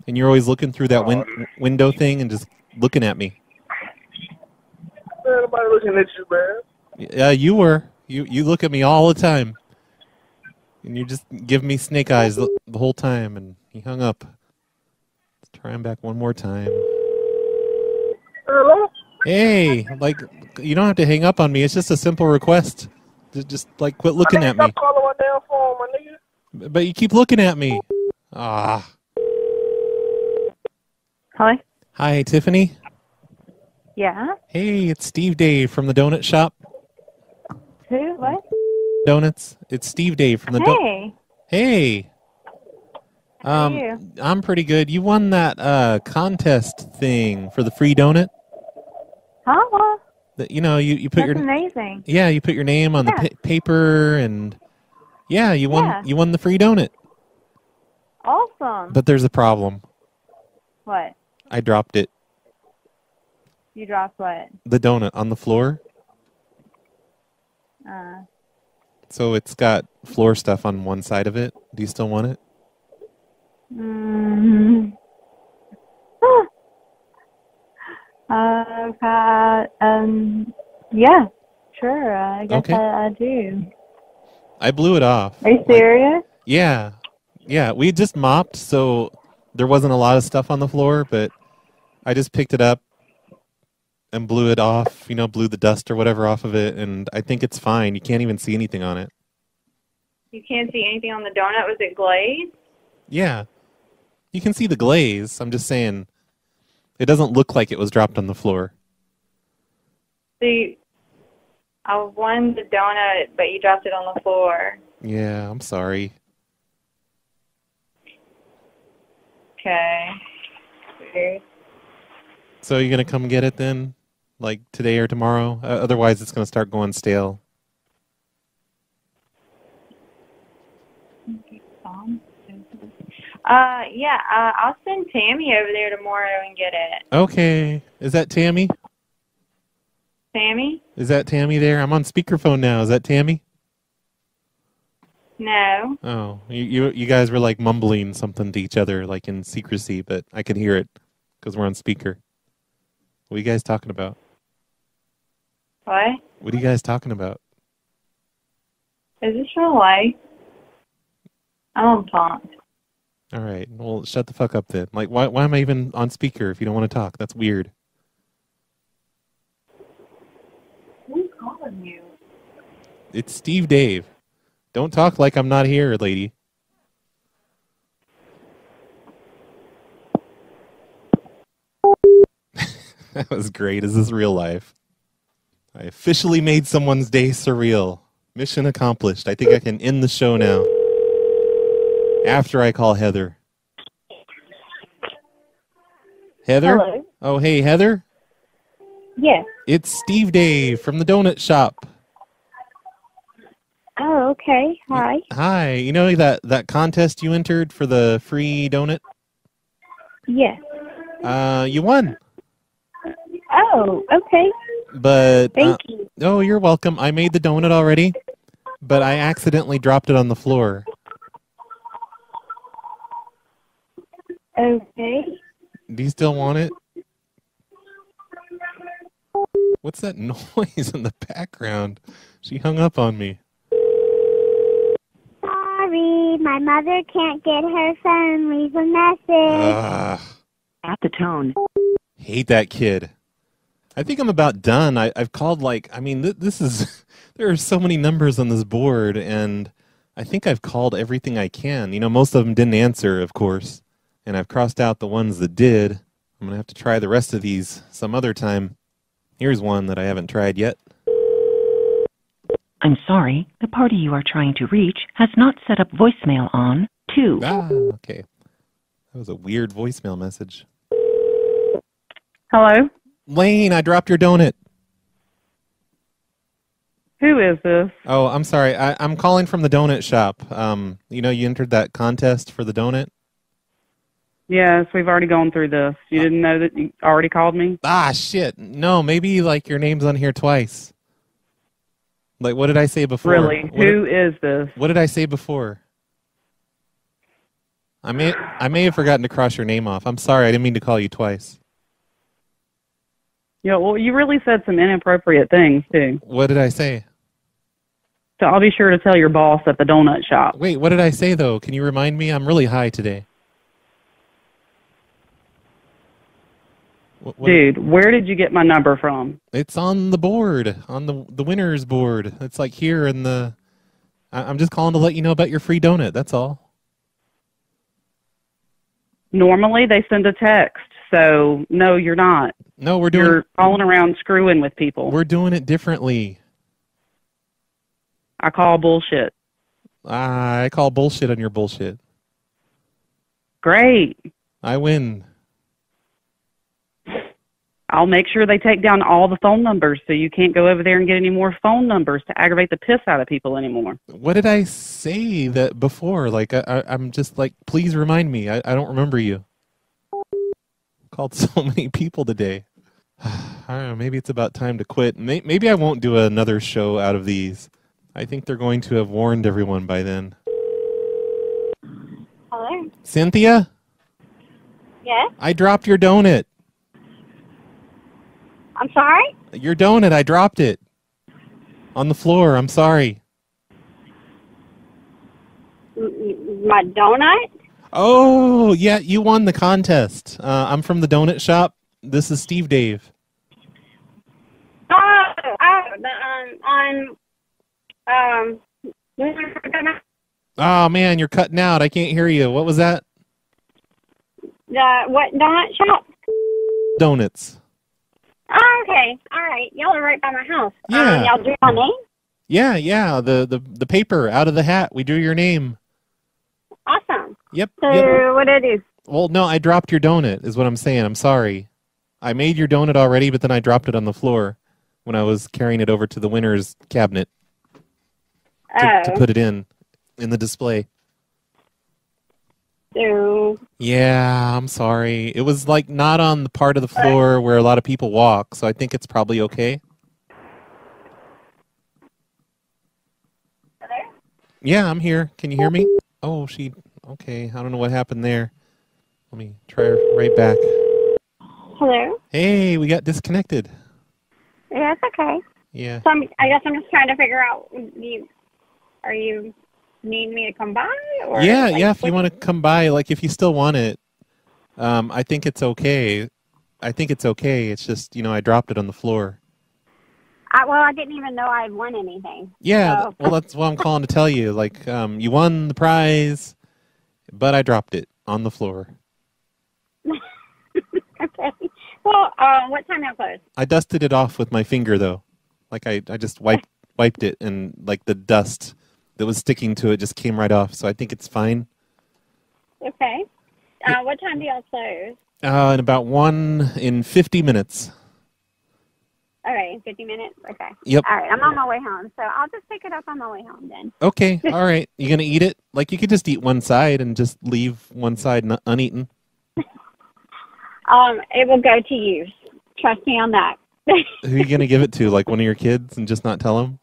S2: and you're always looking through that window thing and just looking at me.
S8: Man, nobody looking at you, man.
S2: Yeah, you were. You look at me all the time, and you just give me snake eyes the whole time. And he hung up. Let's try him back one more time.
S8: Hello?
S2: Hey, like you don't have to hang up on me. It's just a simple request. Just like quit looking at me.
S8: Stop calling my damn phone, my nigga.
S2: But you keep looking at me. Ah.
S4: Hi.
S2: Hi, Tiffany.
S4: Yeah.
S2: Hey, it's Steve Dave from the donut shop.
S4: Who? What?
S2: Donuts. It's Steve Dave from the
S4: Hey.
S2: Hey.
S4: How are you?
S2: I'm pretty good. You won that contest thing for the free donut.
S4: Huh?
S2: You know, you put
S4: That's
S2: your
S4: amazing.
S2: Yeah, you put your name on the paper, and yeah, you won.
S4: Yeah.
S2: You won the free donut.
S4: Awesome.
S2: But there's a problem.
S4: What?
S2: I dropped it.
S4: You dropped what?
S2: The donut on the floor. So it's got floor stuff on one side of it. Do you still want it?
S4: Mm-hmm. Yeah, sure. I guess
S2: Okay.
S4: I do.
S2: I blew it off.
S4: Are you serious?
S2: Yeah. We just mopped, so there wasn't a lot of stuff on the floor, but I just picked it up and blew it off, blew the dust or whatever off of it, and I think it's fine. You can't even see anything on it.
S4: You can't see anything on the donut? Was it glazed?
S2: Yeah. You can see the glaze. I'm just saying it doesn't look like it was dropped on the floor.
S4: See, I won the donut, but you dropped it on the floor.
S2: Yeah, I'm sorry.
S4: Okay. Weird.
S2: So you're going to come get it then? Like today or tomorrow? Otherwise it's going to start going stale.
S4: I'll send Tammy over there tomorrow and get it.
S2: Okay. Is that Tammy?
S4: Tammy?
S2: Is that Tammy there? I'm on speakerphone now. Is that Tammy?
S7: No.
S2: Oh, you guys were like mumbling something to each other, like in secrecy, but I could hear it because we're on speaker. What are you guys talking about?
S7: What?
S2: What are you guys talking about?
S7: Is this your life? I don't talk.
S2: All right, well, shut the fuck up then. Like, why am I even on speaker if you don't want to talk? That's weird.
S7: Who's calling you?
S2: It's Steve Dave. Don't talk like I'm not here, lady. That was great. Is this real life? I officially made someone's day surreal. Mission accomplished. I think I can end the show now. After I call Heather. Heather?
S7: Hello?
S2: Oh, hey, Heather?
S7: Yes.
S2: It's Steve Dave from the donut shop.
S7: Oh, okay. Hi.
S2: Hi. You know that contest you entered for the free donut?
S7: Yes.
S2: You won.
S7: Oh, okay.
S2: But
S7: Thank you.
S2: Oh, you're welcome. I made the donut already, but I accidentally dropped it on the floor.
S7: Okay.
S2: Do you still want it? What's that noise in the background? She hung up on me.
S14: Sorry, my mother can't get her phone. Leave a message.
S3: At the tone.
S2: Hate that kid. I think I'm about done. I've called this is, there are so many numbers on this board, and I think I've called everything I can. You know, most of them didn't answer, of course, and I've crossed out the ones that did. I'm going to have to try the rest of these some other time. Here's one that I haven't tried yet.
S3: I'm sorry, the party you are trying to reach has not set up voicemail on 2.
S2: Okay. That was a weird voicemail message.
S11: Hello?
S2: Lane, I dropped your donut.
S11: Who is this?
S2: Oh, I'm sorry. I'm calling from the donut shop. You know, you entered that contest for the donut?
S11: Yes, we've already gone through this. You didn't know that you already called me?
S2: Ah, shit. No, maybe, like, your name's on here twice. Like, what did I say before?
S11: Really? Who is this?
S2: What did I say before? I may have forgotten to cross your name off. I'm sorry. I didn't mean to call you twice.
S11: Yeah, well, you really said some inappropriate things, too.
S2: What did I say?
S11: So I'll be sure to tell your boss at the donut shop.
S2: Wait, what did I say, though? Can you remind me? I'm really high today.
S11: Dude, where did you get my number from?
S2: It's on the board, on the winner's board. It's like here in the... I'm just calling to let you know about your free donut, that's all.
S11: Normally, they send a text, so no, you're not.
S2: No, we're doing...
S11: You're calling around screwing with people.
S2: We're doing it differently.
S11: I call bullshit.
S2: I call bullshit on your bullshit.
S11: Great.
S2: I win.
S11: I'll make sure they take down all the phone numbers so you can't go over there and get any more phone numbers to aggravate the piss out of people anymore.
S2: What did I say that before? Like, I'm just like, please remind me. I don't remember you. Called so many people today. I don't know, maybe it's about time to quit. Maybe I won't do another show out of these. I think they're going to have warned everyone by then.
S14: Hello?
S2: Cynthia?
S14: Yes?
S2: I dropped your donut.
S14: I'm sorry?
S2: Your donut, I dropped it. On the floor, I'm sorry.
S14: My donut?
S2: Oh, yeah, you won the contest. I'm from the donut shop. This is Steve Dave. Oh, man, you're cutting out. I can't hear you. What was that?
S14: What donut shop?
S2: Donuts.
S14: Oh, okay. All right. Y'all are right by my house.
S2: Yeah.
S14: Y'all drew my name?
S2: Yeah. The paper out of the hat. We drew your name.
S14: Awesome.
S2: Yep.
S14: So
S2: yep.
S14: what did I do?
S2: Well, no, I dropped your donut is what I'm saying. I'm sorry. I made your donut already, but then I dropped it on the floor when I was carrying it over to the winner's cabinet to put it in the display.
S14: So
S2: Yeah, I'm sorry. It was like not on the part of the floor where a lot of people walk, so I think it's probably okay. Yeah, I'm here. Can you hear me? Oh, okay. I don't know what happened there. Let me try her right back.
S15: Hello?
S2: Hey, we got disconnected.
S15: Yeah, it's okay.
S2: Yeah.
S15: So I guess I'm just trying to figure out, are you need me to come by? Or
S2: Yeah, if you want to come by, like if you still want it, I think it's okay. It's just, I dropped it on the floor.
S15: I didn't even know I had won anything.
S2: Yeah,
S15: So.
S2: well, that's what I'm calling to tell you. Like, you won the prize, but I dropped it on the floor.
S15: Okay. Well, what time y'all close?
S2: I dusted it off with my finger, though. Like, I just wiped it, and, like, the dust that was sticking to it just came right off, so I think it's fine.
S15: Okay. What time do y'all close?
S2: In about 50 minutes.
S15: Okay, 50 minutes? Okay.
S2: Yep.
S15: All right, I'm on my way home, so I'll just pick it up on my way home then.
S2: Okay, all right. You gonna eat it? Like, you could just eat one side and just leave one side uneaten.
S15: It will go to use. Trust me on that.
S2: Who are you gonna give it to? Like one of your kids and just not tell them?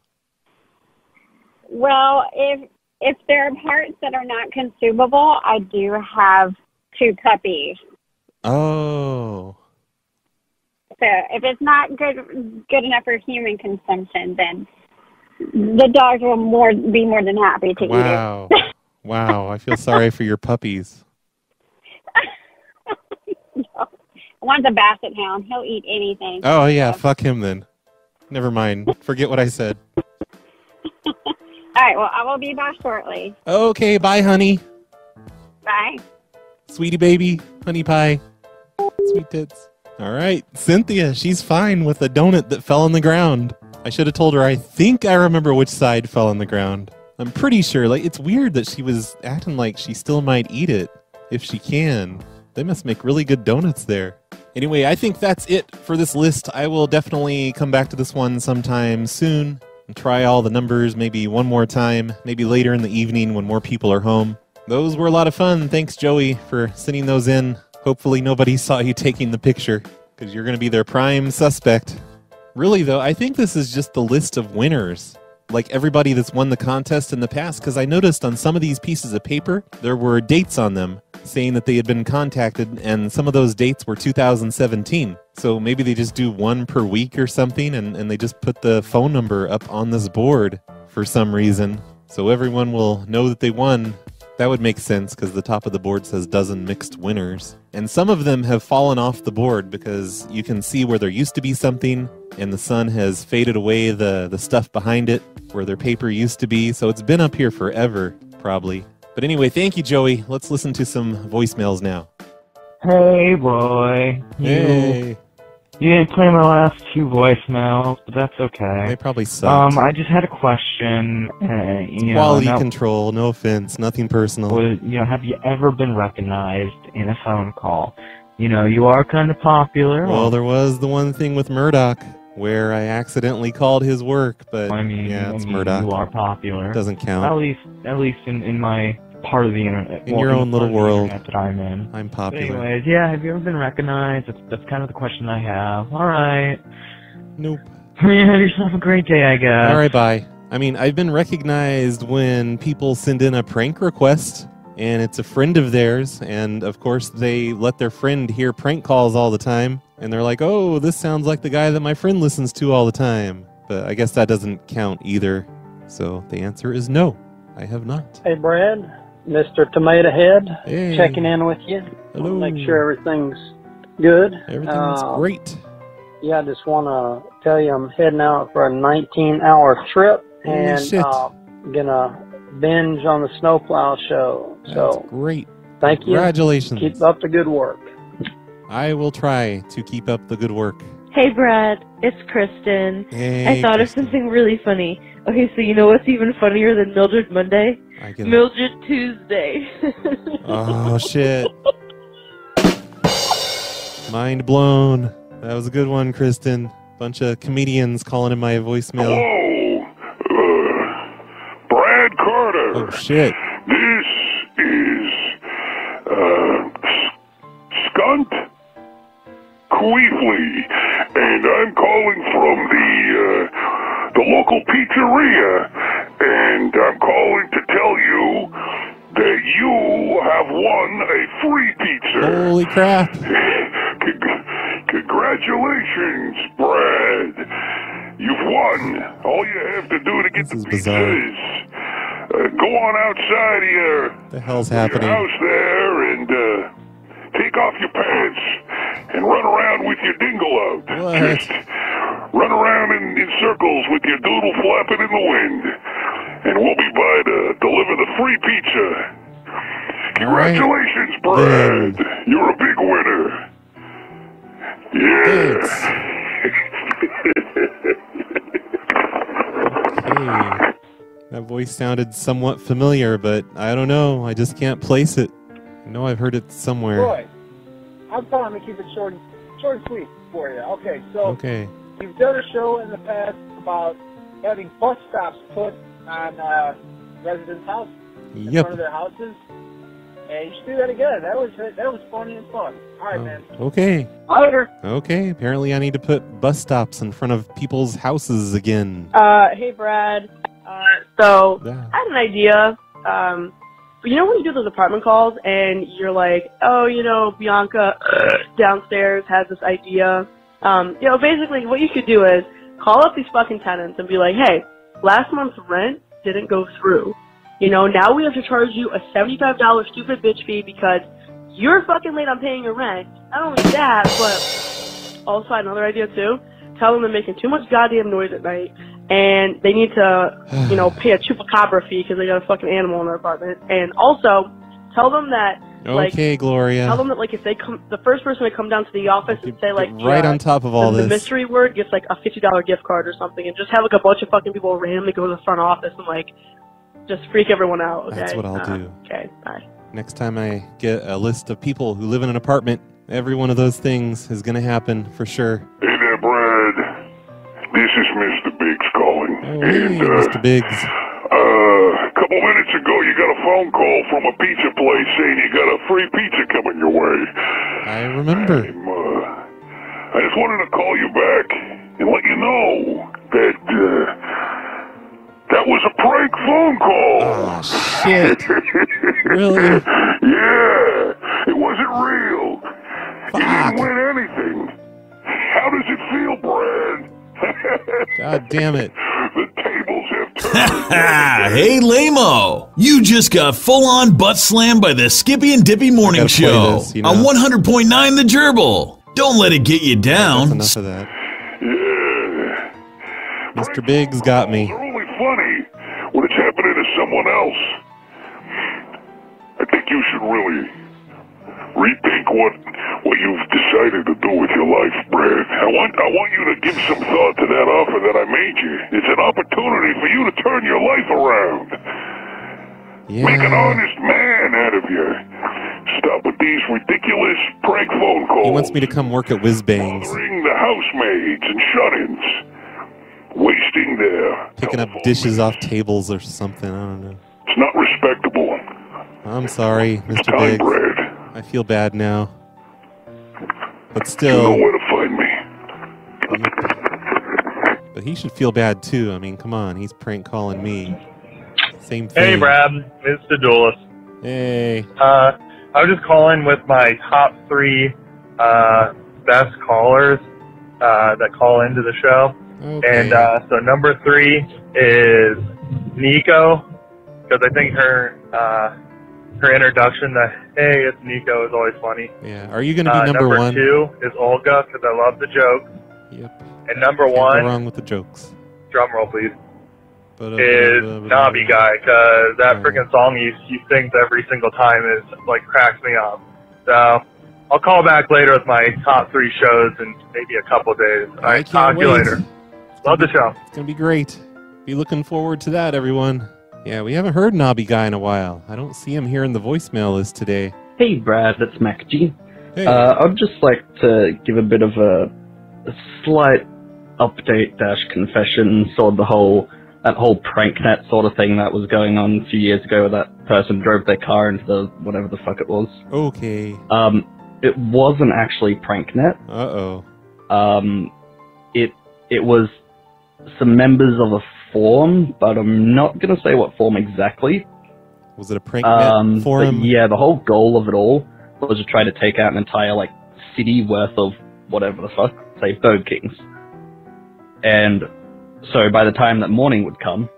S15: Well, if there are parts that are not consumable, I do have 2 puppies.
S2: Oh.
S15: So if it's not good enough for human consumption, then the dogs will be more than happy to eat it.
S2: Wow, I feel sorry for your puppies.
S15: No. One's a basset hound. He'll eat anything.
S2: Oh, yeah, fuck him then. Never mind. Forget what I said.
S15: All right, well, I will be back shortly.
S2: Okay, bye, honey.
S15: Bye.
S2: Sweetie baby, honey pie, sweet tits. All right, Cynthia, she's fine with a donut that fell on the ground. I should have told her I think I remember which side fell on the ground. I'm pretty sure. Like, it's weird that she was acting like she still might eat it if she can. They must make really good donuts there. Anyway, I think that's it for this list. I will definitely come back to this one sometime soon and try all the numbers maybe one more time, maybe later in the evening when more people are home. Those were a lot of fun. Thanks, Joey, for sending those in. Hopefully nobody saw you taking the picture, because you're going to be their prime suspect. Really, though, I think this is just the list of winners. Like everybody that's won the contest in the past, because I noticed on some of these pieces of paper, there were dates on them saying that they had been contacted, and some of those dates were 2017. So maybe they just do one per week or something, and they just put the phone number up on this board for some reason. So everyone will know that they won. That would make sense because the top of the board says dozen mixed winners. And some of them have fallen off the board because you can see where there used to be something and the sun has faded away the stuff behind it where their paper used to be. So it's been up here forever, probably. But anyway, thank you, Joey. Let's listen to some voicemails now.
S16: Hey, boy.
S2: Hey.
S16: You didn't play my last 2 voicemails, but that's okay.
S2: They probably sucked.
S16: I just had a question.
S2: Quality control, no offense, nothing personal.
S16: Have you ever been recognized in a phone call? You are kind of popular.
S2: Well, there was the one thing with Murdoch where I accidentally called his work, but it's Murdoch.
S16: You are popular.
S2: Doesn't count.
S16: At least in my part of the internet.
S2: In your own little world
S16: that I'm in.
S2: I'm popular.
S16: But anyways, have you ever been recognized? That's kind of the question I have. All right.
S2: Nope.
S16: Have yourself a great day, I guess.
S2: All right, bye. I mean, I've been recognized when people send in a prank request, and it's a friend of theirs, and of course they let their friend hear prank calls all the time, and they're like, oh, this sounds like the guy that my friend listens to all the time. But I guess that doesn't count either. So the answer is no, I have not.
S17: Hey, Brad. Mr. Tomato Head,
S2: hey.
S17: Checking in with you.
S2: Hello.
S17: Make sure everything's good.
S2: Everything's great.
S17: Yeah, I just want to tell you I'm heading out for a 19-hour trip and gonna binge on the Snow Plow Show.
S2: That's great.
S17: Thank you.
S2: Congratulations.
S17: Keep up the good work.
S2: I will try to keep up the good work.
S18: Hey, Brad. It's Kristen.
S2: Hey,
S18: I thought of something really funny. Okay, so you know what's even funnier than Mildred Monday? Mildred Tuesday.
S2: Oh, shit. Mind blown. That was a good one, Kristen. Bunch of comedians calling in my voicemail.
S6: Brad Carter.
S2: Oh, shit.
S6: This is Skunt Queefly, and I'm calling from the local pizzeria, and I'm calling to tell you that you have won a free pizza.
S2: Holy crap.
S6: Congratulations, Brad. You've won. All you have to do to get the pizza is go on outside here.
S2: What the hell's happening?
S6: Your house there and take off your pants and run around with your dingle out.
S2: What?
S6: Just run around in circles with your doodle flapping in the wind. And we'll be by to deliver the free pizza. Congratulations, Brad. You're a big winner. Yeah.
S2: Okay. That voice sounded somewhat familiar, but I don't know. I just can't place it. I know I've heard it somewhere.
S19: Roy, I'm trying to keep it short and sweet for you. Okay, so
S2: Okay.
S19: you've done a show in the past about having bus stops put on residents' houses in front of their houses. And you should do that again. That was funny and fun. All right, man.
S2: Okay.
S19: Later.
S2: Okay. Apparently I need to put bus stops in front of people's houses again.
S18: Hey, Brad. So, I had an idea. You know when you do those apartment calls and you're like, oh, you know, Bianca downstairs has this idea. You know, basically what you could do is call up these fucking tenants and be like, hey, last month's rent didn't go through. You know, now we have to charge you a $75 stupid bitch fee because you're fucking late on paying your rent. Not only that, but also I had another idea too. Tell them they're making too much goddamn noise at night and they need to, you know, pay a chupacabra fee because they got a fucking animal in their apartment. And also tell them that, like,
S2: Okay, Gloria.
S18: tell them that, like, if they come, the first person to come down to the office and say, like,
S2: right on top of all
S18: the
S2: this.
S18: mystery word gets, like, a $50 gift card or something, and just have, like, a bunch of fucking people randomly go to the front office and, like, just freak everyone out, okay?
S2: That's what I'll do.
S18: Okay, bye.
S2: Next time I get a list of people who live in an apartment, every one of those things is going to happen for sure.
S6: Hey there, Brad. This is Mr. Biggs calling.
S2: Oh, hey, Mr. Biggs.
S6: A couple minutes ago, you got a phone call from a pizza place saying you got a free pizza coming your way.
S2: I remember.
S6: I just wanted to call you back and let you know that that was a prank phone call.
S2: Oh, shit. Really?
S6: Yeah. It wasn't real. You didn't win anything. How does it feel, Brad?
S2: God damn it.
S6: The tables have turned.
S20: Hey, Lamo! You just got full-on butt slammed by the Skippy and Dippy Morning Show
S2: this, you know?
S20: on 100.9 The Gerbil. Don't let it get you down.
S2: That's enough of that. Mr. Biggs got me.
S6: They're only funny when it's happening to someone else. I think you should really rethink what you've decided to do with your life, Brad. I want you to give some thought to that offer that I made you. It's an opportunity for you to turn your life around.
S2: Yeah.
S6: Make an honest man out of you. Stop with these ridiculous prank phone calls.
S2: He wants me to come work at Whiz Bangs.
S6: Bothering the housemaids and shut-ins. Wasting their
S2: Picking up dishes off tables or something. I don't know.
S6: It's not respectable.
S2: I'm sorry, Mr.
S6: Time,
S2: Biggs.
S6: Brad.
S2: I feel bad now. But still.
S6: You know where to find me.
S2: But he should feel bad too. I mean, come on. He's prank calling me. Same thing.
S21: Hey, Brad. It's the Duelist.
S2: Hey.
S21: I was just calling with my top 3 best callers that call into the show.
S2: Okay.
S21: And so number 3 is Nico, because I think her introduction to "Hey, it's Nico" is always funny.
S2: Yeah. Are you going to be number 1?
S21: Number 2 is Olga, because I love the jokes.
S2: Yep.
S21: And number
S2: Can't
S21: 1,
S2: go wrong with the jokes.
S21: drum roll please, is Nobby Guy, because that freaking song he sings every single time is like cracks me up. So I'll call back later with my top 3 shows in maybe a couple days. All right, talk to you later. Love the show.
S2: It's going to be great. Be looking forward to that, everyone. Yeah, we haven't heard Nobby Guy in a while. I don't see him here in the voicemail list today.
S22: Hey, Brad, it's MacG.
S2: Hey.
S22: I'd just like to give a bit of a slight update / confession, sort of that whole prank net sort of thing that was going on a few years ago where that person drove their car into the whatever the fuck it was.
S2: Okay.
S22: It wasn't actually prank net.
S2: Uh-oh.
S22: It was some members of a forum, but I'm not going to say what forum exactly.
S2: Was it a prank net forum?
S22: Yeah, the whole goal of it all was to try to take out an entire, like, city worth of whatever the fuck, say, Bird Kings. And so by the time that morning would come,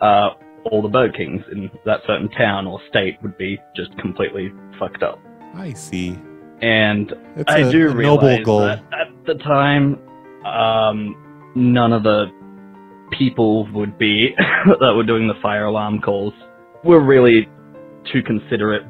S22: all the Bird Kings in that certain town or state would be just completely fucked up.
S2: I see.
S22: And
S2: It's
S22: I
S2: a
S22: do
S2: noble
S22: realize
S2: goal.
S22: that at the time, none of the people would be that were doing the fire alarm calls were really too considerate,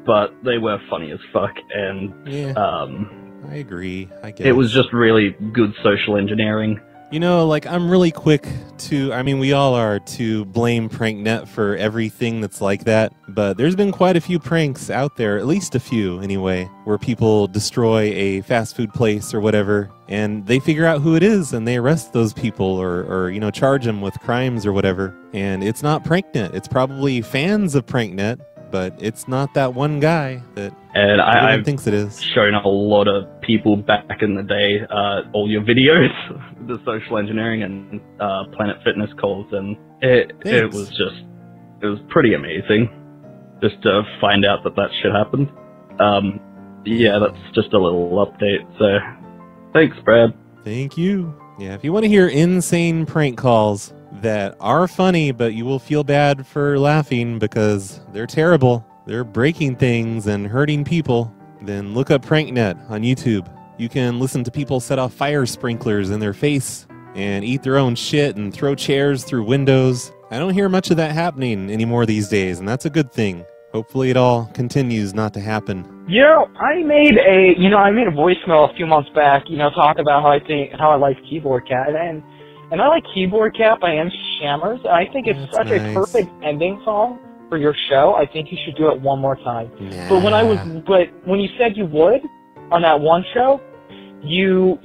S22: but they were funny as fuck, and
S2: I agree. I guess
S22: it was just really good social engineering.
S2: You know, like, I'm really quick to, I mean, we all are, to blame PrankNet for everything that's like that, but there's been quite a few pranks out there, at least a few anyway, where people destroy a fast food place or whatever, and they figure out who it is, and they arrest those people, or you know, charge them with crimes or whatever, and it's not PrankNet. It's probably fans of PrankNet, but it's not that one guy that everyone thinks it is.
S22: Shown a lot of people back in the day, all your videos, the social engineering and Planet Fitness calls, and it was pretty amazing just to find out that shit happened. Yeah, that's just a little update, so thanks, Brad.
S2: Thank you. Yeah, if you want to hear insane prank calls that are funny, but you will feel bad for laughing because they're terrible, they're breaking things and hurting people, then look up PrankNet on YouTube. You can listen to people set off fire sprinklers in their face and eat their own shit and throw chairs through windows. I don't hear much of that happening anymore these days, and that's a good thing. Hopefully it all continues not to happen.
S1: I made a voicemail a few months back, talking about how I like Keyboard Cat, and I like Keyboard Cat by MC Shammers. I think it's such a perfect ending song for your show. I think you should do it one more time.
S2: Nah.
S1: But when you said you would on that one show, you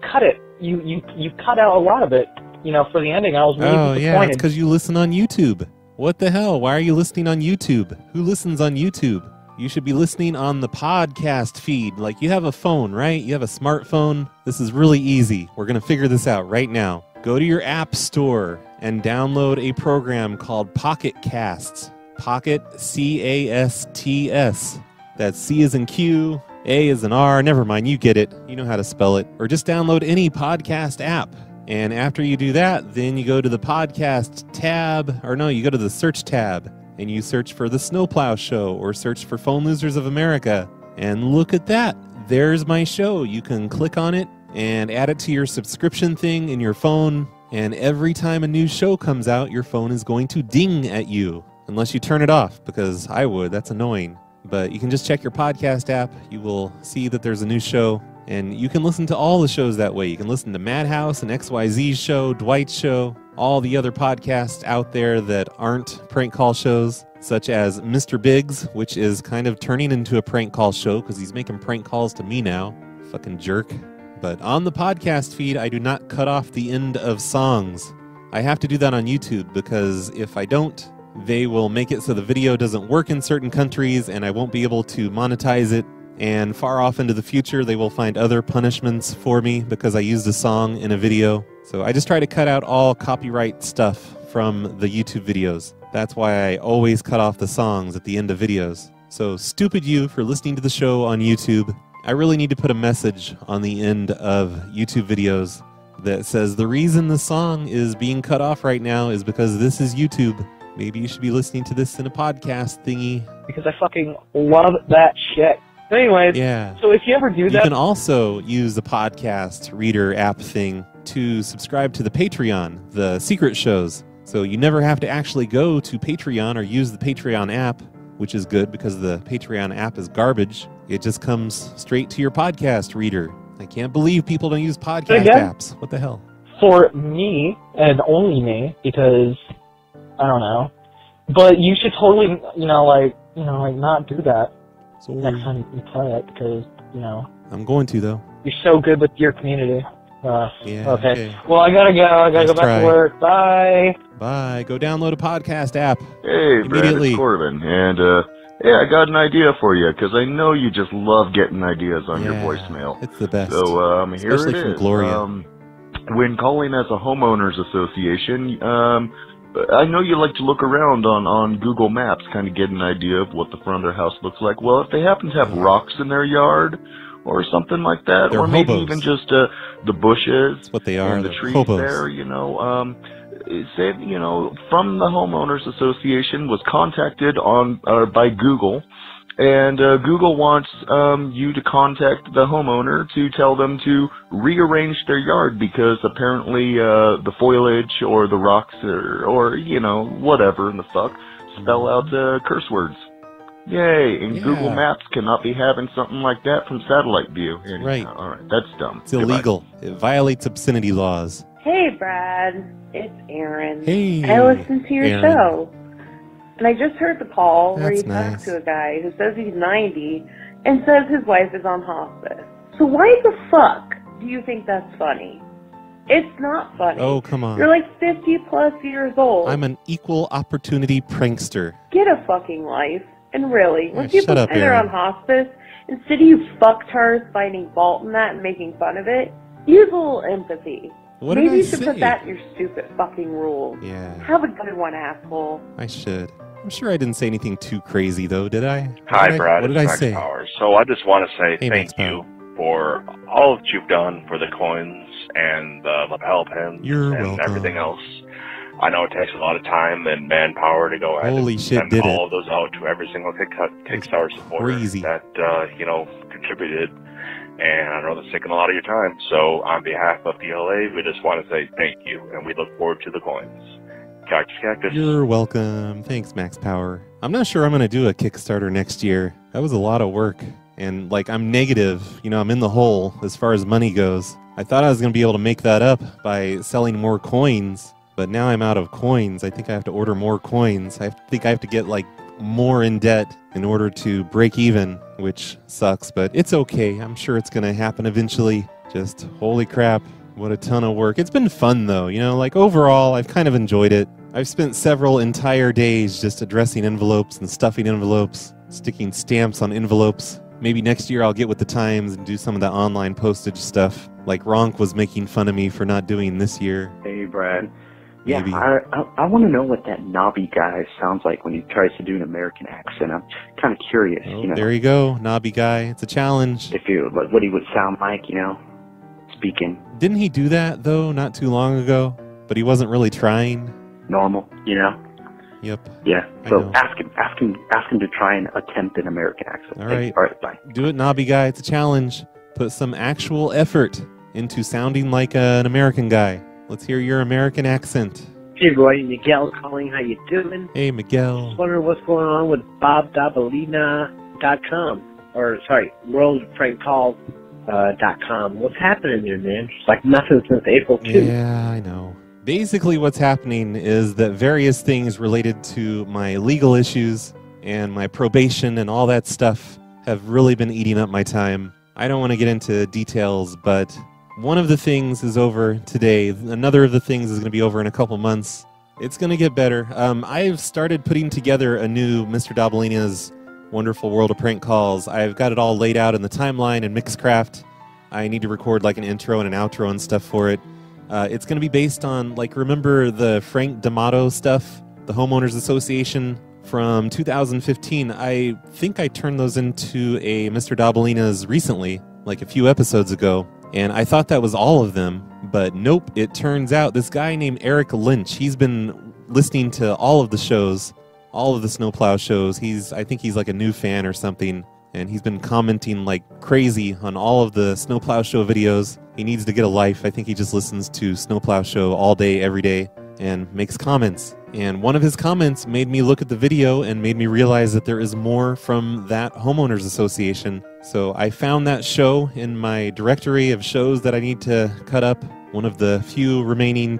S1: cut it. You cut out a lot of it, for the ending. I was really disappointed.
S2: Yeah, it's because you listen on YouTube. What the hell? Why are you listening on YouTube? Who listens on YouTube? You should be listening on the podcast feed. Like, you have a phone, right? You have a smartphone. This is really easy. We're going to figure this out right now. Go to your app store and download a program called Pocket Casts. Pocket, C-A-S-T-S. That's C as in Q, A as in R. Never mind, you get it. You know how to spell it. Or just download any podcast app. And after you do that, then you go to the podcast tab, you go to the search tab, and you search for the Snow Plow Show, or search for Phone Losers of America. And look at that. There's my show. You can click on it and add it to your subscription thing in your phone. And every time a new show comes out, your phone is going to ding at you. Unless you turn it off, because I would. That's annoying. But you can just check your podcast app. You will see that there's a new show. And you can listen to all the shows that way. You can listen to Madhouse and XYZ's show, Dwight's show, all the other podcasts out there that aren't prank call shows, such as Mr. Biggs, which is kind of turning into a prank call show because he's making prank calls to me now. Fucking jerk. But on the podcast feed, I do not cut off the end of songs. I have to do that on YouTube because if I don't, they will make it so the video doesn't work in certain countries and I won't be able to monetize it. And far off into the future, they will find other punishments for me because I used a song in a video. So I just try to cut out all copyright stuff from the YouTube videos. That's why I always cut off the songs at the end of videos. So stupid you for listening to the show on YouTube. I really need to put a message on the end of YouTube videos that says the reason the song is being cut off right now is because this is YouTube. Maybe you should be listening to this in a podcast thingy.
S1: Because I fucking love that shit. Anyways,
S2: yeah.
S1: So if you ever do that...
S2: You can also use the podcast reader app thing to subscribe to the Patreon, the secret shows. So you never have to actually go to Patreon or use the Patreon app, which is good because the Patreon app is garbage. It just comes straight to your podcast reader. I can't believe people don't use podcast apps. What the hell?
S1: For me, and only me, because, I don't know, but you should totally, not do that.
S2: So
S1: next time you play it, because,
S2: I'm going to, though.
S1: You're so good with your community.
S2: Yeah.
S1: Okay. Well, I gotta go. I gotta go back to work. Bye.
S2: Bye. Go download a podcast app.
S10: Hey, Brad, it's Corbin. And, I got an idea for you, because I know you just love getting ideas on your voicemail.
S2: It's the best.
S10: So, here
S2: Especially
S10: it
S2: from
S10: is.
S2: Gloria.
S10: When calling as a homeowners association, I know you like to look around on Google Maps, kind of get an idea of what the front of their house looks like. Well, if they happen to have rocks in their yard or something like that,
S2: They're
S10: or maybe
S2: hobos.
S10: even just the bushes
S2: That's what they are,
S10: and the
S2: they're
S10: trees
S2: hobos.
S10: there, say, from the Homeowners Association was contacted by Google, and Google wants you to contact the homeowner to tell them to rearrange their yard because apparently the foliage or the rocks or whatever in the fuck spell out curse words. Yay, and Google Maps cannot be having something like that from satellite view. Anyhow,
S2: Right.
S10: All right, that's dumb.
S2: It's illegal. It violates obscenity laws.
S5: Hey, Brad. It's Aaron.
S2: Hey,
S5: I listened to your
S2: Aaron.
S5: show. And I just heard the call where you
S2: That's nice.
S5: talked to a guy who says he's 90 and says his wife is on hospice. So why the fuck do you think that's funny? It's not funny.
S2: Oh, come on.
S5: You're like 50 plus years old.
S2: I'm an equal opportunity prankster.
S5: Get a fucking life. And really, when
S2: Yeah,
S5: people
S2: shut up,
S5: say they're
S2: Aaron.
S5: on hospice, instead of you fucktards finding fault in that and making fun of it, use a little empathy.
S2: What did
S5: Maybe
S2: I
S5: you should
S2: say?
S5: put that in your stupid fucking rules.
S2: Yeah,
S5: Have a good one, asshole.
S2: I should. I'm sure I didn't say anything too crazy, though, did I?
S9: Hi, Brad.
S2: What did
S9: it's
S2: I
S9: Max
S2: say?
S9: Powers. So I just want to say
S2: Hey,
S9: thank
S2: Max
S9: you for all that you've done for the coins and the lapel pins
S2: You're
S9: and
S2: welcome.
S9: everything else. I know it takes a lot of time and manpower to go ahead
S2: Holy
S9: and
S2: shit,
S9: send
S2: did
S9: all
S2: it.
S9: of those out to every single Kickstarter supporter
S2: crazy.
S9: that contributed. And I know that's taken a lot of your time. So on behalf of PLA, we just want to say thank you, and we look forward to the coins. Cactus.
S2: You're welcome. Thanks, Max Power. I'm not sure I'm going to do a Kickstarter next year. That was a lot of work. And, I'm negative. I'm in the hole as far as money goes. I thought I was going to be able to make that up by selling more coins, but now I'm out of coins. I think I have to order more coins. I think I have to get, more in debt in order to break even, which sucks, but it's okay. I'm sure it's going to happen eventually. Just, holy crap, what a ton of work. It's been fun, though. Overall, I've kind of enjoyed it. I've spent several entire days just addressing envelopes and stuffing envelopes, sticking stamps on envelopes. Maybe next year I'll get with the times and do some of the online postage stuff, like Ronk was making fun of me for not doing this year.
S23: Hey, Brad. Yeah,
S2: Maybe.
S23: I want to know what that knobby guy sounds like when he tries to do an American accent. I'm kind of curious,
S2: There you go, knobby guy. It's a challenge.
S23: what he would sound like, speaking
S2: Didn't he do that, though, not too long ago? But he wasn't really trying.
S23: normal,
S2: Yep.
S23: Yeah.
S2: I
S23: So
S2: know.
S23: ask him to try and attempt an American accent.
S2: All
S23: Hey,
S2: right.
S23: all right, bye.
S2: Do it, knobby guy. It's a challenge. Put some actual effort into sounding like an American guy. Let's hear your American accent.
S24: Hey, Roy, Miguel calling. How you doing?
S2: Hey, Miguel.
S24: Just wondering what's going on with BobDabalina.com. Or, sorry, WorldPrankCalls.com. What's happening there, man? It's like nothing since April 2.
S2: Yeah, I know. Basically, what's happening is that various things related to my legal issues and my probation and all that stuff have really been eating up my time. I don't want to get into details, but one of the things is over today. Another of the things is going to be over in a couple months. It's going to get better. I've started putting together a new Mr. Dabalina's Wonderful World of Prank Calls. I've got it all laid out in the timeline in Mixcraft. I need to record like an intro and an outro and stuff for it. It's going to be based on, like, remember the Frank D'Amato stuff? The Homeowners Association from 2015. I think I turned those into a Mr. Dabalina's recently, like a few episodes ago. And I thought that was all of them, but nope. It turns out this guy named Eric Lynch, he's been listening to all of the shows, all of the Snow Plow shows. I think he's like a new fan or something, and he's been commenting like crazy on all of the Snow Plow Show videos. He needs to get a life. I think he just listens to Snow Plow Show all day, every day, and makes comments. And one of his comments made me look at the video and made me realize that there is more from that Homeowners Association. So I found that show in my directory of shows that I need to cut up. One of the few remaining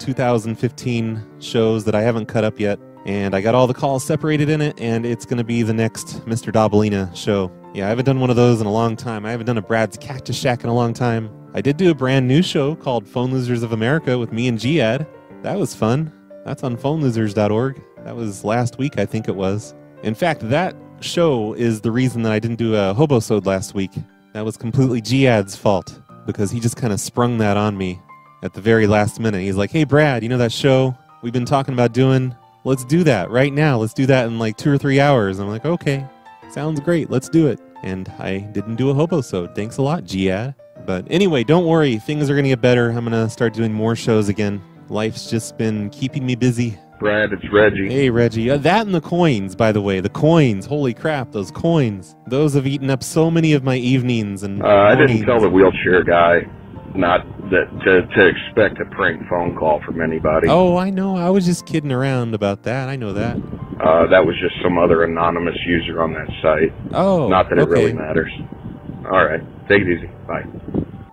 S2: 2015 shows that I haven't cut up yet. And I got all the calls separated in it, and it's going to be the next Mr. Dabalina show. Yeah, I haven't done one of those in a long time. I haven't done a Brad's Cactus Shack in a long time. I did do a brand new show called Phone Losers of America with me and Giad. That was fun. That's on phonelosers.org. That was last week, I think it was. In fact, that show is the reason that I didn't do a Hobosode last week. That was completely Giad's fault, because he just kind of sprung that on me at the very last minute. He's like, hey, Brad, you know that show we've been talking about doing? let's do that right now. Let's do that in like 2 or 3 hours. I'm like, okay, sounds great. Let's do it. And I didn't do a hobo-sode. Thanks a lot, Giad. But anyway, don't worry. Things are going to get better. I'm going to start doing more shows again. Life's just been keeping me busy.
S4: Brad, it's Reggie.
S2: Hey, Reggie. That and the coins, by the way. The coins. Holy crap, those coins. Those have eaten up so many of my evenings and
S4: I didn't tell the wheelchair guy not that to expect a prank phone call from anybody.
S2: Oh, I know. I was just kidding around about that. I know that.
S4: That was just some other anonymous user on that site.
S2: Oh,
S4: not that it
S2: okay.
S4: really matters. All right, take it easy. Bye.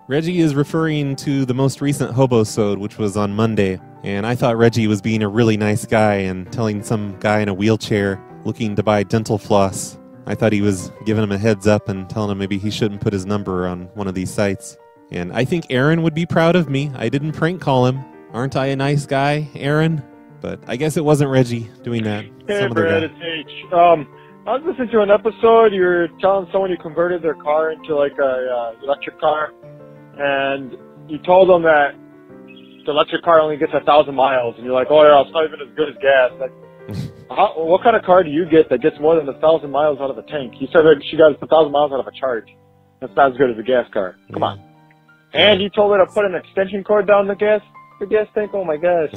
S2: Reggie is referring to the most recent Hobosode, which was on Monday. And I thought Reggie was being a really nice guy and telling some guy in a wheelchair looking to buy dental floss. I thought he was giving him a heads up and telling him maybe he shouldn't put his number on one of these sites. And I think Aaron would be proud of me. I didn't prank call him. Aren't I a nice guy, Aaron? But I guess it wasn't Reggie doing that.
S8: Hey, Brad, it's H. I was listening to an episode. You were telling someone you converted their car into like a electric car, and you told them that the electric car only gets 1,000 miles, and you're like, oh yeah, it's not even as good as gas. Like, what kind of car do you get that gets more than 1,000 miles out of a tank? You said that she got 1,000 miles out of a charge. That's not as good as a gas car. Come on. And you told her to put an extension cord down the gas tank. Oh my gosh.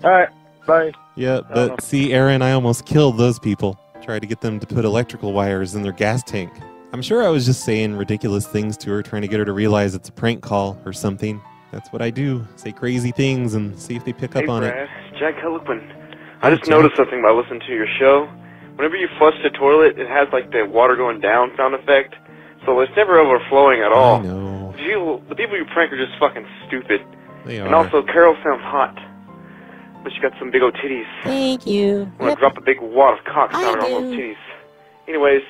S8: All right, bye.
S2: Yeah, but see, Aaron, I almost killed those people. Tried to get them to put electrical wires in their gas tank. I'm sure I was just saying ridiculous things to her, trying to get her to realize it's a prank call or something. That's what I do. Say crazy things and see if they pick up on
S12: Brad,
S2: it.
S12: Jack Hellickman. I just noticed something by listening to your show. Whenever you flush the toilet, it has like the water going down sound effect. So it's never overflowing at all.
S2: I know.
S12: The people you prank are just fucking stupid.
S2: They are.
S12: And also, Carol sounds hot. But she got some big old titties.
S13: Thank you.
S12: I want to drop a big wad of cock down her on those titties. Anyways,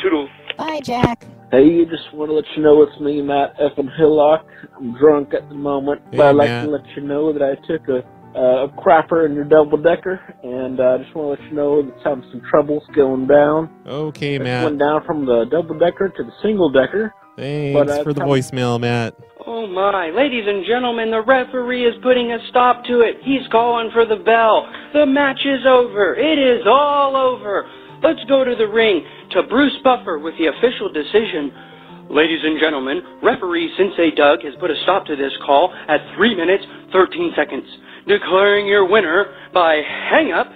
S12: toodles.
S13: Bye, Jack.
S25: Hey, just want to let you know it's me, Matt F. Hillock. I'm drunk at the moment,
S2: Hey,
S25: but I'd like
S2: Matt.
S25: to let you know that I took a crapper in your double-decker, and I just want to let you know that it's having some troubles going down.
S2: Okay,
S25: It
S2: Matt.
S25: went down from the double-decker to the single-decker.
S2: Thanks for the voicemail, Matt.
S26: Oh my, ladies and gentlemen, the referee is putting a stop to it. He's calling for the bell. The match is over. It is all over. Let's go to the ring to Bruce Buffer with the official decision. Ladies and gentlemen, referee Sensei Doug has put a stop to this call at 3 minutes, 13 seconds, declaring your winner by hang up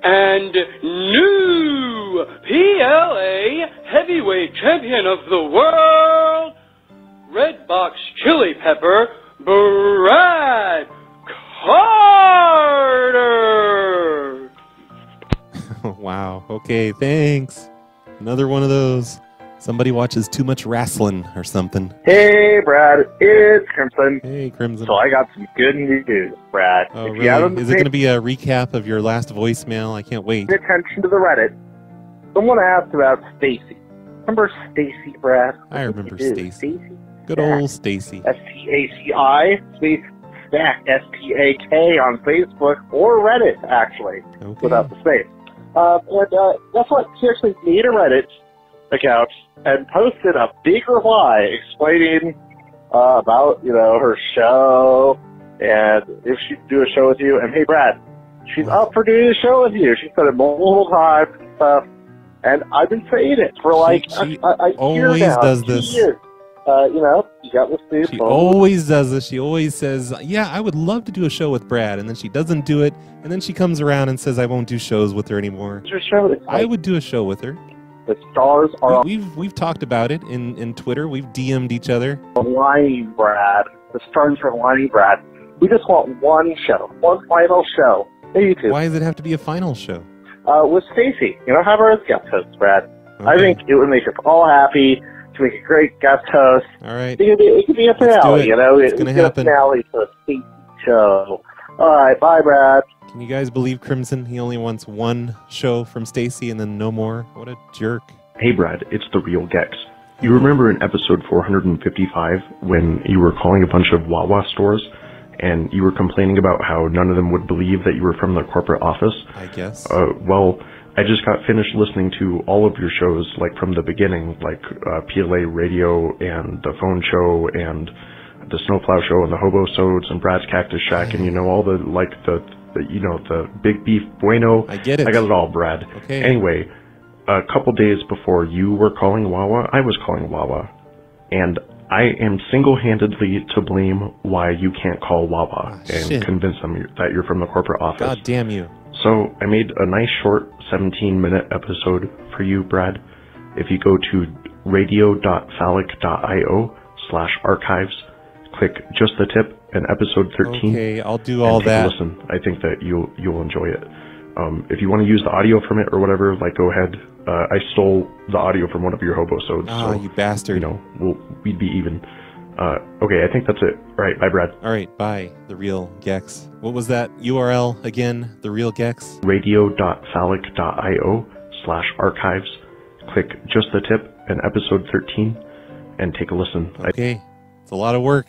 S26: and new PLA heavyweight champion of the world, Red Box Chili Pepper, Brad Carter.
S2: Wow. Okay, thanks. Another one of those. Somebody watches too much wrestling or something.
S21: Hey, Brad, it's Crimson.
S2: Hey, Crimson.
S21: So I got some good news, Brad.
S2: Oh,
S21: If you haven't
S2: really? Is it going to be a recap of your last voicemail? I can't wait.
S21: paid attention to the Reddit, someone asked about Stacy. Remember Stacy, Brad?
S2: I remember
S21: It is
S2: Stacy. Good old Stacy.
S21: S-T-A-C-I, space Stack, S-T-A-K on Facebook or Reddit, actually, without the space. That's what she actually made a Reddit account and posted a big reply explaining about, her show and if she'd do a show with you. And hey, Brad, she's up for doing a show with you. She said it multiple times and stuff. And I've been saying it for like a year
S2: always
S21: now.
S2: does
S21: 2
S2: this.
S21: years. You got this dude.
S2: She always does this. She always says, yeah, I would love to do a show with Brad. And then she doesn't do it. And then she comes around and says, I won't do shows with her anymore. I would do a show with her.
S21: The stars are
S2: We've talked about it in Twitter. We've DM'd each other.
S21: aligning, Brad. The stars are aligning, Brad. We just want one show, one final show. Maybe two.
S2: Why does it have to be a final show?
S21: With Stacy. Have her as guest host, Brad. I think it would make us all happy to make a great guest host.
S2: All right.
S21: It could be a finale,
S2: It's gonna
S21: It's a
S2: happen.
S21: finale to a Stacy show. All right, bye, Brad.
S2: Can you guys believe Crimson? He only wants one show from Stacy and then no more. What a jerk.
S27: Hey Brad, it's the real Gex. You remember in episode 455 when you were calling a bunch of Wawa stores and you were complaining about how none of them would believe that you were from the corporate office?
S2: I guess.
S27: Well, I just got finished listening to all of your shows, like from the beginning, like PLA Radio and the phone show and the Snow Plow Show and the Hobo Sodes and Brad's Cactus Shack and all the the big beef bueno.
S2: I get it.
S27: I got it all, Brad.
S2: Okay.
S27: Anyway, a couple days before you were calling Wawa, I was calling Wawa. And I am single-handedly to blame why you can't call Wawa and convince them that you're from the corporate office.
S2: God damn you.
S27: So I made a nice short 17-minute episode for you, Brad. If you go to radio.phallic.io/archives, click Just the Tip and episode 13.
S2: Okay, I'll do all
S27: take
S2: that.
S27: A listen. I think that you'll enjoy it. If you want to use the audio from it or whatever, like, go ahead. I stole the audio from one of your hobo-sodes.
S2: Ah,
S27: so,
S2: you bastard.
S27: We'd be even. Okay, I think that's it. All right, bye, Brad.
S2: All right, bye, The Real Gex. What was that URL again, The Real Gex?
S27: radio.phallic.io/archives. Click Just the Tip and episode 13 and take a listen.
S2: Okay, it's a lot of work.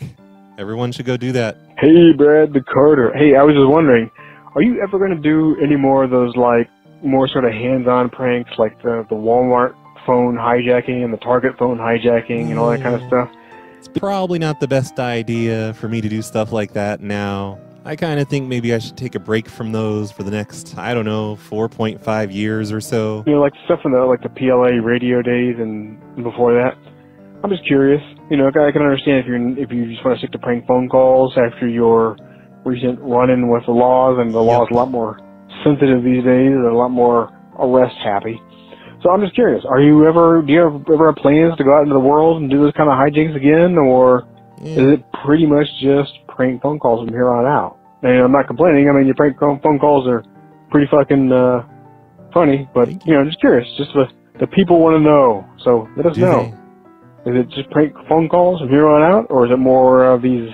S2: Everyone should go do that.
S8: Hey, Brad the Carter. Hey, I was just wondering, are you ever going to do any more of those, like, more sort of hands-on pranks, like the Walmart phone hijacking and the Target phone hijacking and all that kind of stuff?
S2: It's probably not the best idea for me to do stuff like that now. I kind of think maybe I should take a break from those for the next, 4.5 years or so.
S8: Like stuff from the PLA radio days and before that. I'm just curious. I can understand if you just want to stick to prank phone calls after your recent run-in with the laws, and the law is a lot more sensitive these days. They're a lot more arrest happy. So I'm just curious. Do you ever have plans to go out into the world and do those kind of hijinks again, or is it pretty much just prank phone calls from here on out? And I'm not complaining. I mean, your prank phone calls are pretty fucking funny, but just curious. Just the people want to know. So let us know. Is it just prank phone calls from here on out, or is it more of these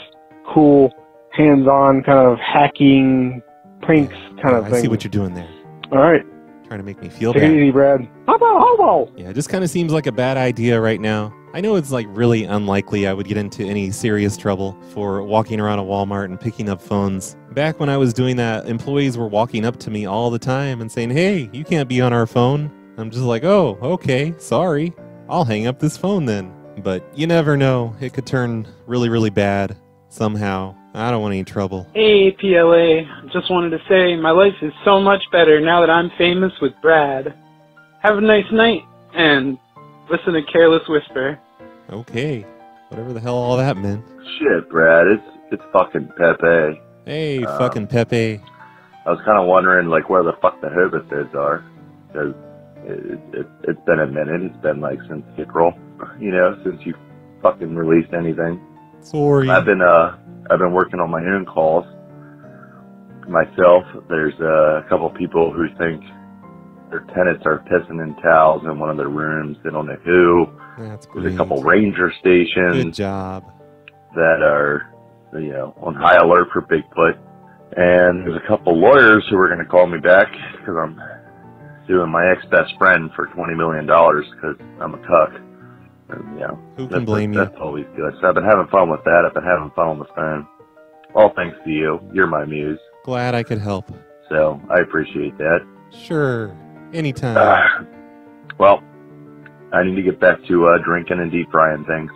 S8: cool, hands-on kind of hacking pranks kind of thing?
S2: I see what you're doing there.
S8: All right.
S2: Trying to make me feel
S8: Take
S2: bad.
S8: it easy, Brad. Hobo!
S2: Yeah, it just kind of seems like a bad idea right now. I know it's really unlikely I would get into any serious trouble for walking around a Walmart and picking up phones. Back when I was doing that, employees were walking up to me all the time and saying, "Hey, you can't be on our phone." I'm just like, "Oh, okay, sorry. I'll hang up this phone then." But you never know. It could turn really, really bad somehow. I don't want any trouble.
S3: Hey, PLA. Just wanted to say my life is so much better now that I'm famous with Brad. Have a nice night, and listen to Careless Whisper.
S2: Okay. Whatever the hell all that meant.
S7: Shit, Brad. It's fucking Pepe.
S2: Hey, fucking Pepe.
S7: I was kind of wondering, where the fuck the herbicides are. Because it's been a minute. It's been, since April. Since you fucking released anything.
S2: Sorry.
S7: I've been working on my own calls myself. There's a couple people who think their tenants are pissing in towels in one of their rooms. They don't know who.
S2: That's great.
S7: There's a couple ranger stations.
S2: Good job.
S7: That are, on high alert for Bigfoot. And there's a couple lawyers who are going to call me back because I'm suing my ex-best friend for $20 million because I'm a cuck.
S2: Who can blame you?
S7: That's always good. So I've been having fun with that. I've been having fun on the phone. All thanks to you. You're my muse.
S2: Glad I could help.
S7: So I appreciate that.
S2: Sure. Anytime.
S7: Well, I need to get back to drinking and deep frying things.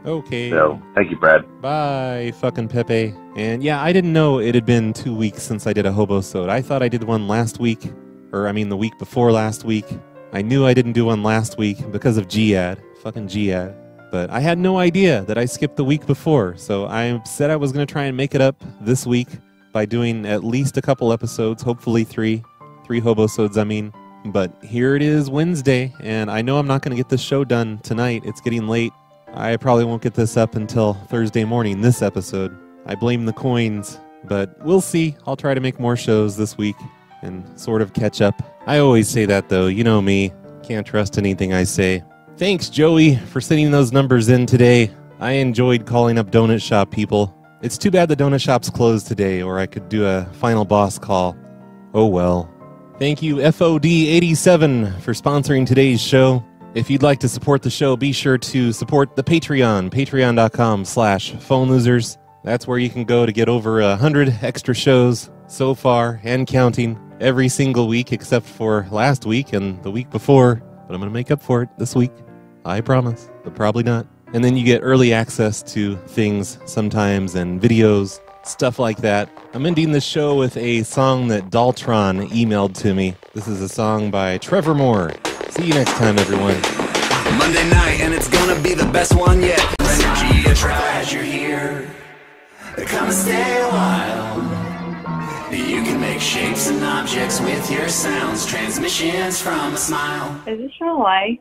S2: Okay.
S7: So thank you, Brad.
S2: Bye, fucking Pepe. And yeah, I didn't know it had been 2 weeks since I did a hobo-sode. I thought I did one last week. The week before last week. I knew I didn't do one last week because of Giad. Fucking Giad. But I had no idea that I skipped the week before, so I said I was going to try and make it up this week by doing at least a couple episodes, hopefully three hobo-sodes, But here it is Wednesday, and I know I'm not going to get this show done tonight. It's getting late. I probably won't get this up until Thursday morning, this episode. I blame the coins, but we'll see. I'll try to make more shows this week and sort of catch up. I always say that, though. You know me. Can't trust anything I say. Thanks, Joey, for sending those numbers in today. I enjoyed calling up donut shop people. It's too bad the donut shop's closed today, or I could do a final boss call. Oh well. Thank you, FOD87, for sponsoring today's show. If you'd like to support the show, be sure to support the Patreon, patreon.com/phonelosers. That's where you can go to get over 100 extra shows so far and counting every single week except for last week and the week before. But I'm going to make up for it this week. I promise, but probably not. And then you get early access to things sometimes and videos stuff like that. I'm ending the show with a song that Daltron emailed to me. This is a song by Trevor Moore. See you next time, everyone.
S11: Monday night, and it's gonna be the best one yet. Energy to try as you're here. Come and stay a while. You can make shapes and objects with your sounds. Transmissions from a smile.
S14: Is this your life?